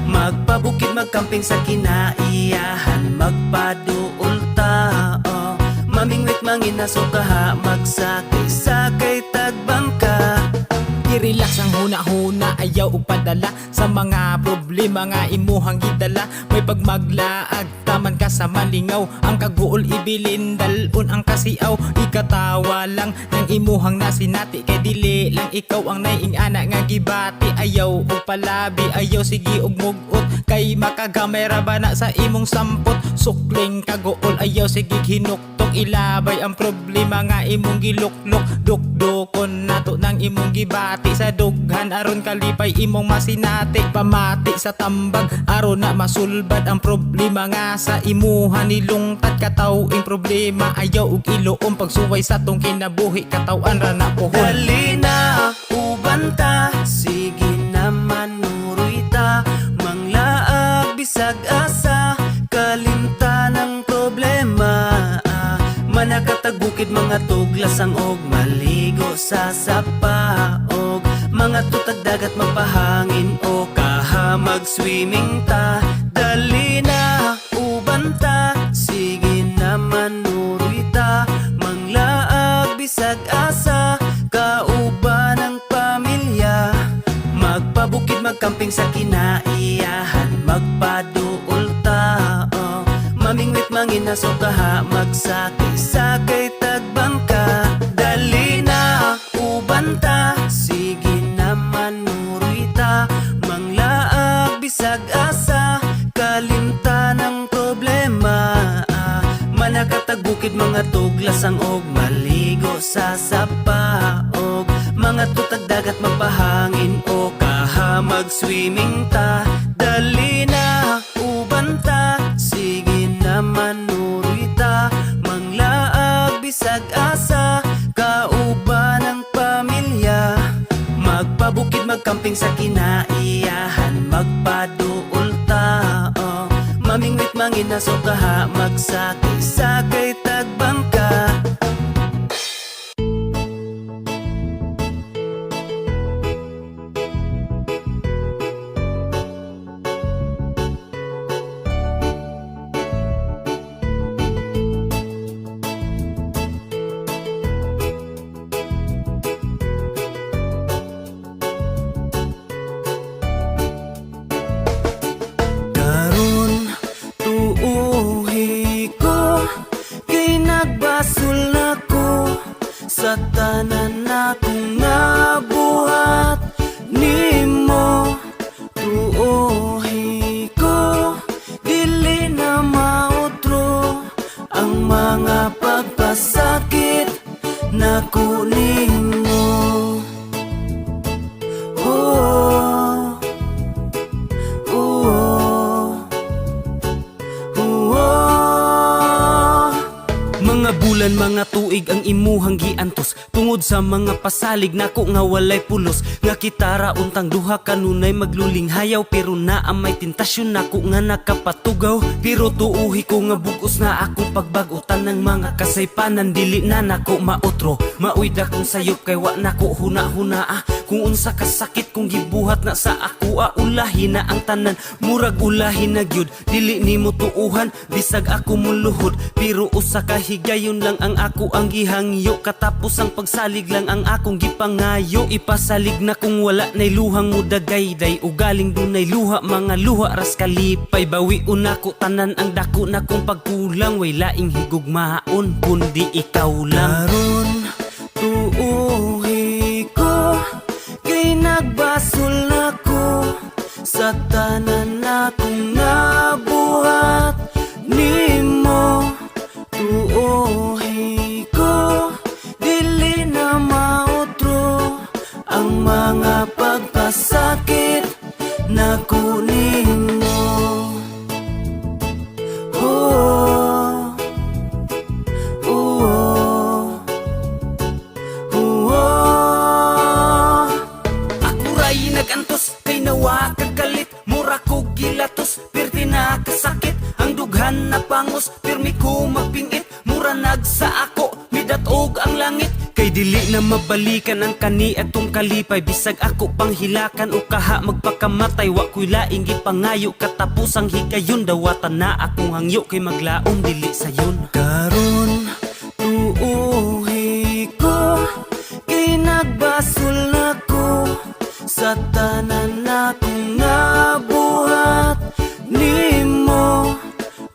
Magpabukid, magkamping sa kinaiyahan, magpaduol ta, oh. Mamingwit manginaso kaha, magsakay-sakay tagbangka. I-relax ang huna-huna, ayaw upadala sa mga problema nga imuhang gidala. May pagmaglaag, taman ka sa malingaw. Ang kaguol ibilin, dalon ang kasiaw. Ikatawa lang ng imuhang nasinati, kay dili lang ikaw ang naiingana nga gibati. Ayaw upalabi, ayaw sige og mugot, kay makagamay ra ba na sa imong sampot. Sukling kaguol, ayaw sige hinuktok, ilabay ang problema nga imong giluklok. Dukdukon nato ng imong gibati sa dughan, aron kalipay imong masinati. Pamati sa tambag, aron na masulbad ang problema nga sa imuha nilungtad. Katawing problema, ayaw og iluom, pagsuway sa tong kinabuhi, katawan ra na pohon. Dali na, uban ta, sige naman nuroy ta. Manglaag bisag asa, kalimta ng problema. Manakatag bukid mga tuglasang og maligo sa sapa. Og mga tutag dagat magpahangin o kaha mag-swimming ta. Dali na, uban ta, sige naman nuroy ta. Manglaag bisag asa, kauban ng pamilya. Magpabukid, magkamping sa kinaiyahan, magpaduol ta, oh. Mamingwit manginaso kaha, magsakay-sakay tagbangka. Dali na, uban ta, sige naman nuroy ta. Manglaag bisag asa, kalimta ng problema. nakatag bukid mga tuglasang og maligo sa sapa og mga tutag dagat magpahangin o kaha mag-swimming ta. Dali na uban ta, sige naman nurita, manglaag bisag asa, kauban ang pamilya. Magpabukid magkamping sa kinaiyahan, magpaduol ta, oh. Mamingwit manginaso kaha, magsakay-sakay tagbangka. Karon tuuhi ko, kay nagbasol na ko sa tanan akong nabuhat nimo. Tuuhi ko, dili na mautro ang mga pagpasakit na nimo. Oh, mga bulan, mga tuig ang imuhang giantos tungod sa mga pasalig nako nga walay pulos. Nga kitara untang duha kanunay magluling hayaw, pero naa may tentasyon nako nga nakapatugaw. Pero tuuhi ko nga bugos na akong pagbagutan ng mga kasaypanan, dili na nako mautro. Mauida kong sayop kay wa nako huna-hunaa. Kung unsa kasakit kong gibuhat na sa ako, ulahin na ang tanan, murag ulahin na gyud. Dili nimo tuuhan bisag ako muluhod, pero usa ka higayon lang ang ako ang gihangyo. Katapos ang pagsalig lang ang akong gipangayo. Ipasalig na kung wala nay luhang mo dagayday, ugaling dunay luha mga luha ras kalipay. Bawi unako tanan ang dako na kong pagkulang, way laing higugmaon kundi ikaw lang. Karon tuuhi ko, kay nagbasol na ko sa tanan akong nabuhat nimo. Tuuhi ko, dili na mautro ang mga pagpasakit na nimo. Oh, oh, oh. Ako ray nagantos kay nawa kagalit, mura ko gilatos perti na kasakit. Ang dughan na pangos pirmi ko magpingit, mura nagsa ako midatog ang langit. Kay dili na mabalikan ang kani atong kalipay, bisag ako panghilakan o kaha magpakamatay. Wa ko'y laing gipangayo katapos ang higayon, dawatan na akong hangyo kay maglaom dili sayon. Karon tuuhi ko, kay nagbasol na ko sa tanan akong nabuhat nimo.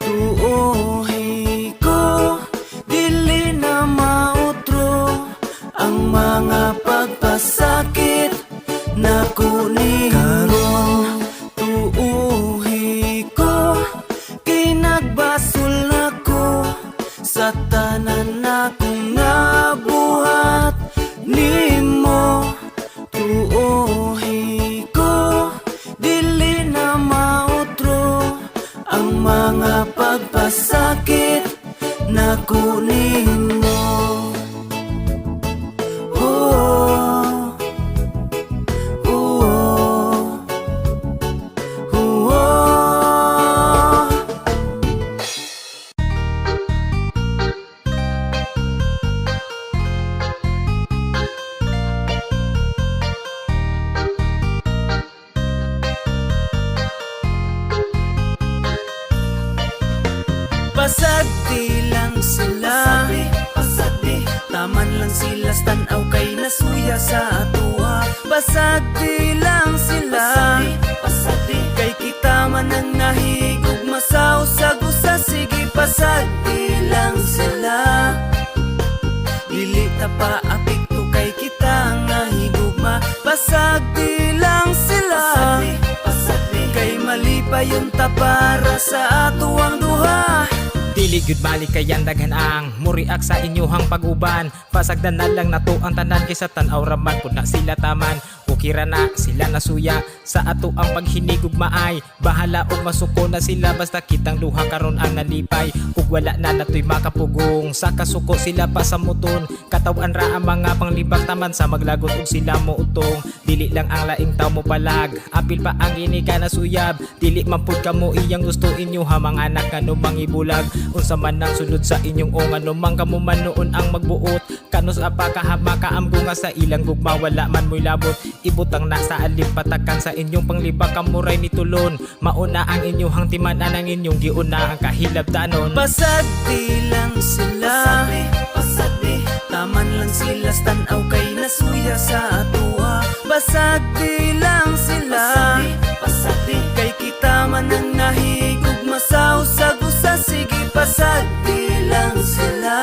Tuuhi ko, dili na mautro ang mga pagpasakit na nimo. Karon tuuhi ko, kay nagbasol na ko sa tanan akong nabuhat nimo. Tuuhi ko, dili na mautro ang mga pagpasakit na nimo. Oh, oh, oh, oh. Pasag di lang sila, pasag di, taman lang sila, stanaw kay nasuya sa atuwa. Pasag di lang sila, pasag di, kay kita man ang nahigog masaw sa gusa. Sige pasag di lang sila, dili ta pa apikto kay kita ang nahigugma. Pasag di lang sila, pasag di, kay mali pa yun ta para sa atuang duha. Dili gyud balik kayan daghan ang muriak sa inyohang pag-uban. Pasagdan na lang nato ang tanan kaysa tan-aw raman pud na sila taman. Ukira na sila nasuya sa ato ang paghinigog maay. Bahala og masuko na sila basta kitang duha karon ang nalipay. Ug wala na natoy makapugong sa kasuko sila pa sa muton. Katawan ra ang mga panglibak taman sa maglagot ug sila mo utong. Dili lang ang laing taw mo palag, apil pa ang inika na suyab. Dili man pud kamo iyang gusto inyo hamang anak kano mangibulag. Unsa man ang sulod sa inyong o ngano man kamo man noon ang magbuot. Kanos apa kahama kaamgo nga sa ilang gugma wala man mo'y labot. Ibutang na sa alim patakan sa inyong panglibak kamuray ni tulon. Mauna ang inyong timanan ang inyong giuna ang kahilab tanon. Pasag di lang sila, pasag di taman lang sila stanaw kay nasuya sa atua. Pasag di lang sila, pasag di kay kita man ang nahigog masaw sa gusa. Sige pasag di lang sila,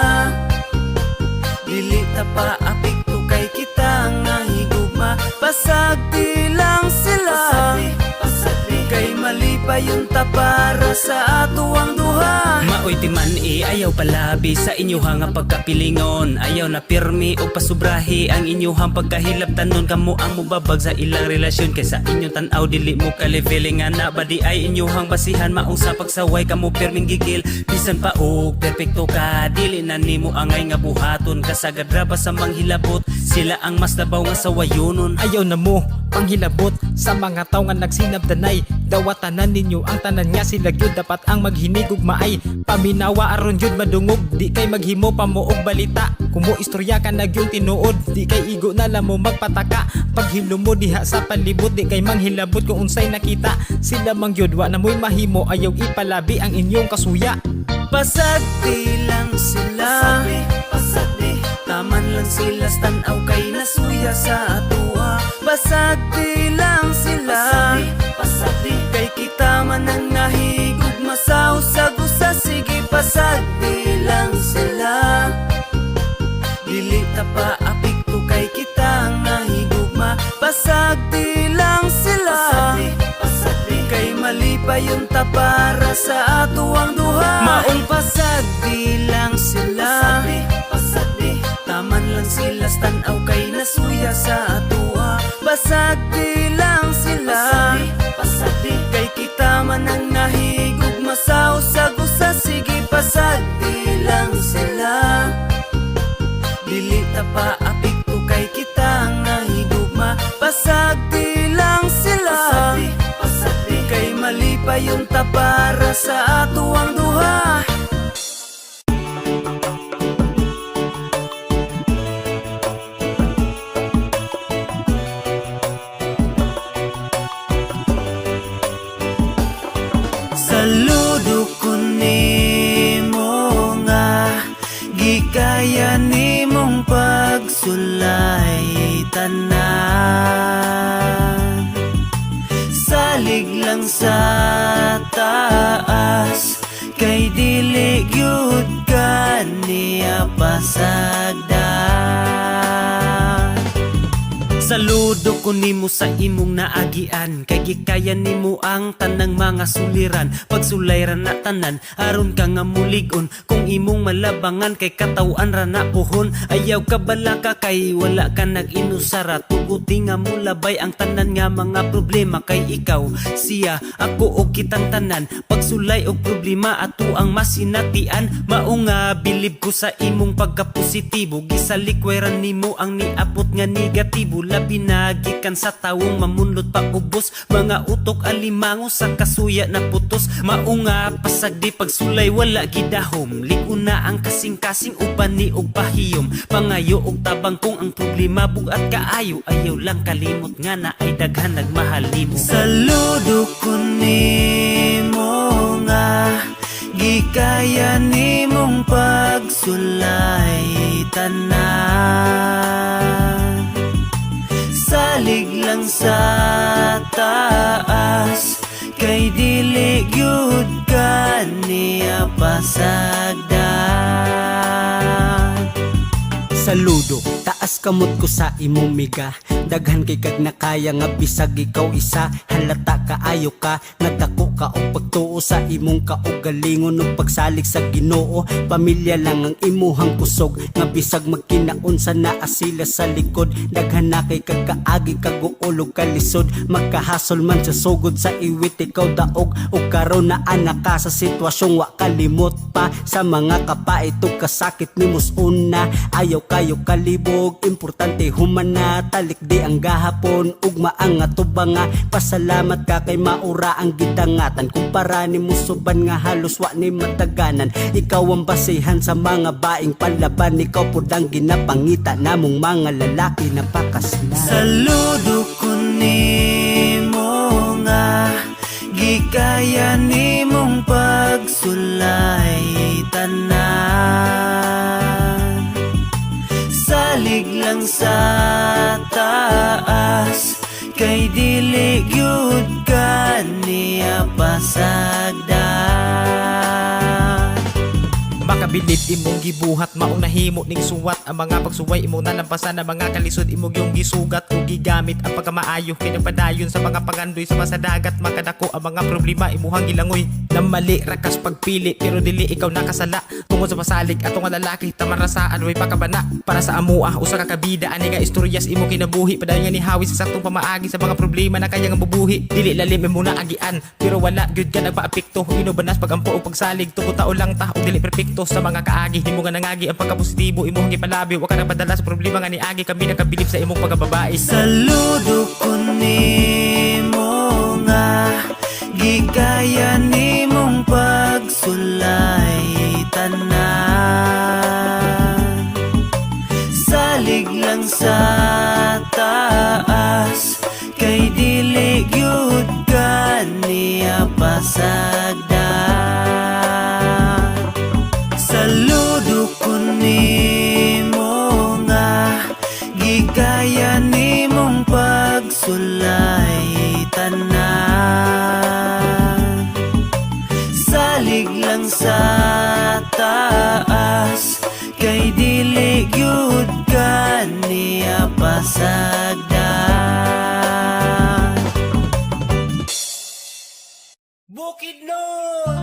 dili ta pa apikto kay kita ang nahigugma. Pasag di lang sila, pasag di kay mali pa yung tapara sa ato ang duha. Maoy timan ayaw palabi sa inyuhang nga pagkapilingon. Ayaw na pirmi o pasubrahi ang inyuhang pagkahilap tanon. Kamo ang mubabag sa ilang relasyon kaysa inyong tanaw dili mo kaleveling nga na ba di ay inyuhang basihan. Maong sa pagsaway kamo pirming gigil. Bisan pa og perpekto ka dili na nimo angay nga buhaton. Kasagad ra ba sa manghilabot sila ang mas labaw nga sawayonon. Ayaw na mo panghilabot sa mga tao nga nagsinabdanay. Dawatanan ninyo ang tanan nga sila gyud dapat ang maghinigog maay. Paminawa aron jud madungog di kay maghimo pa mo og balita. Kumo istorya ka na gyud tinuod di kay igo na lang mo magpataka. Paghilo mo diha sa palibot di kay manghilabot kung unsay nakita. Sila mang gyud wa na mo'y mahimo ayaw ipalabi ang inyong kasuya. Pasag di lang sila, pasag di taman lang sila stanaw kay nasuya sa atua. Pasag di lang sila, pasag di kay kita man ang nahigog masaw sa gusa. Sige pasag di lang sila, dili ta pa apikto kay kita ang nahigugma. Pasag di lang sila, pasag di kay mali pa yung tapara sa ato ang duha. Maong pasag di lang sila, pasag di taman lang sila stanaw kay nasuya sa atua. Pasag di lang sila, pasag di kay kita man ang nahigog masaw sa gusa. Sige pasag di lang sila, dili ta pa apikto kay kita ang nahigugma. Pasag di lang sila, pasag di kay mali pa yung tapara sa ato ang duha. Saludo ko nimo nga gikaya nimong pagsulay tanan. Salig lang sa taas kay dili gyud ka niya pasagdan. Saludo ko nimo sa imong naagian kay gikaya nimo ang tanang mga suliran. Pagsulayran na tanan aron ka nga mulig-on. Kung imong malabangan kay katawan ra na puhon. Ayaw ka bala ka kay wala ka nag-inusara. Tuguti nga mulabay ang tanan nga mga problema kay ikaw, siya, ako o kitang tanan. Pagsulay og problema ato ang masinatian. Mao nga bilib ko sa imong pagkapositibo. Gisalikwayran nimo ang niabot nga negatibo. Binagikan sa tawong mamunlot pa ubos. Mga utok alimango sa kasuya na putos. Maunga pasagdi pagsulay wala gidahom. Likuna ang kasing-kasing uban ni og pahiyom. Pangayo og tabang kung ang problema bugat kaayo. Ayaw lang kalimot nga na ay daghan nagmahalimo. Saludo ko nimo nga gikaya nimong pagsulay tanan. Salig lang sa taas kay dili gyud ka niya pasagdan. Saludo, taas kamot ko sa imong miga. Daghan kay kag nakaya nga bisag ikaw isa. Halata kaayo ka, nagdako ka og pagtuo sa imong kaugalingon ug pagsalig sa Ginoo. Pamilya lang ang imuhang kusog, nga bisag magkinaon sa naa sila sa likod. Daghan na kay kagkaagi kaguulog kalisod, makahasol man sa sugod sa iwit ikaw daog. Ug karon na anak ka sa sitwasyong wa kalimot pa, sa mga kapait ug kasakit nimos una. Ayaw kayo kalibog, importante humana, talik di ang gahapon ug maang atubang nga. Pasalamat ka kay maura ang gidangatan, kumpara ni musuban nga halos wa ni mataganan. Ikaw ang basihan sa mga baing palaban, ikaw pud ang ginapangita namong mga lalaki na pakaslan. Saludo ko nimo nga gikaya nimong pagsulay tanan. Salig lang sa taas, kay dili gyud ka niya pasagdan. Makabilib imong gibuhat, maong nahimo ning suwat. Ang mga pagsuway imong nalampasan, ang mga kalisod imong yung gisugat o gigamit. Ang pagkamaayo kinapadayon sa mga pangandoy sa masadagat. Makadako ang mga problema imuhang gilangoy. Nang mali rakas pagpili pero dili ikaw nakasala. Tungod sa pasalig atong nga lalaki tamarasaan way pakabana. Para sa amua usa ka kabida ani nga istoryas imo kinabuhi. Padayon nga ni hawi sa saktong pamaagi sa mga problema na kaya nga bubuhi. Dili lalim imo na agian pero wala gyud ka nagpaapekto. Inubanas pagampo o pagsalig tuko tao lang ta o dili perpekto. Sa mga kaagi himo nga nangagi ang pagkapositibo imong gipalabi. Wa ka nagpadala sa problema nga ni agi, kami nakabilib sa imong pagkababae. Saludo ko nimo nga gikaya nimong pagsulay tanan. Salig lang sa taas, kay dili gyud ka niya pasagdan. Saludo ko nimo nga gikaya nimong pagsulay tanan. Salig lang sa taas, kay dili gyud ka niya pasagdan. Bukidnon!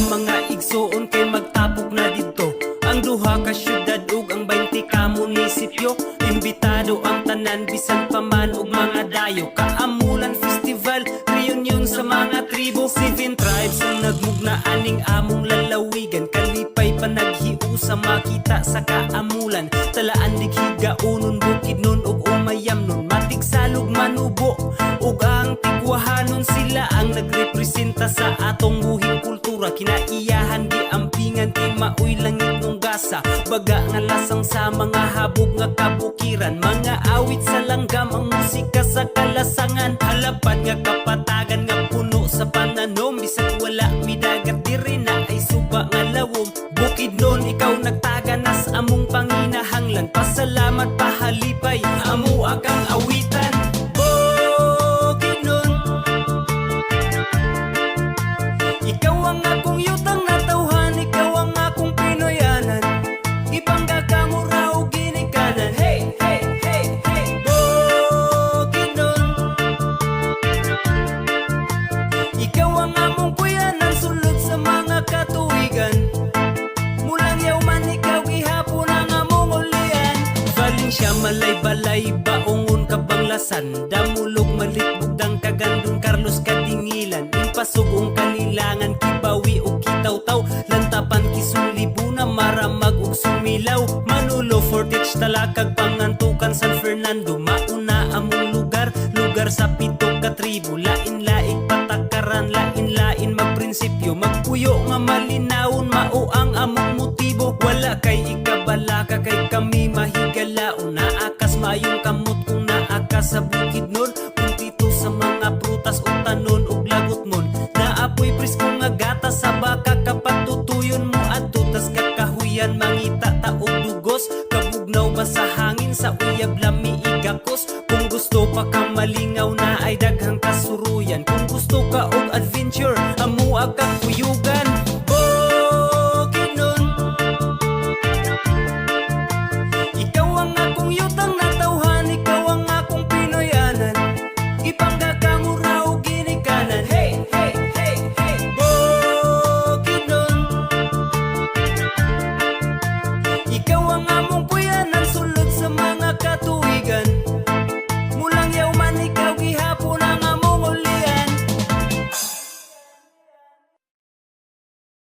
Mga igsoon kay magtapok na dito ang duha ka syudad ug ang 20 ka munisipyo. Imbitado ang tanan bisan pa man og mga dayo. Kaamulan festival, reunion sa mga tribo. 7 tribes ang nagmugna aning among lalawigan. Kalipay pa naghiusa makita sa kaamulan. Talaan dighigaonon, bukidnon ug umayamnon. Matigsalog manubo ug ang tigwahanon. Sila ang nagrepresenta sa atong buhing kultura. Kinaiyahan di ampingan kay maoy langit ng gasa. Baga nga lasang sa mga habog nga kabukiran. Mga awit sa langgam ang musika sa kalasangan. Halapad nga kapatagan nga puno sa pananom. Bisag wala midagat diri na ay suba nga lawom. Bukidnon ikaw nagtaganas among panginahanglan. Pasalamat pahalipay amo akang awitan. Ikaw ang akong yutang natawhan, ikaw ang akong Pinoyanan. Ibangga ka mo raw ginikanan. Hey, hey, hey, hey, Bukidnon. Ikaw ang among puyanan, sulod sa mga katuwigan. Mulang yaw man ikaw gihapon ang among ulian. Valencia, malay-balay, baongon kabanglasan. Damulog, malitbugdang kagandong Carlos Kadingilan. Pasugong kanilangan, kibawi o kitaw-taw. Lantapan kisulibo na maramag og sumilaw. Manulo, Fortich, Talakag, Pangantukan, San Fernando. Mauna among lugar, lugar sa 7 ka tribo. Lain-laing patakaran, lain-lain magprinsipyo. Magpuyo nga malinawon, mao ang among motibo. Wala kay mahigalaon. Naakas mayong kamot kung naakas sa bukid nun. Puntito sa mga prutas o tanon ug lagot mon. Naapoy presko nga gata sa baka kapag tutuyon mo adto. Tas kakahuyan mangita taog dugos. Kabugnaw ba sa hangin sa uyab lami igakos. Kung gusto pa ka malingaw na ay daghang kasuruyan. Kung gusto ka og adventure, amuag kang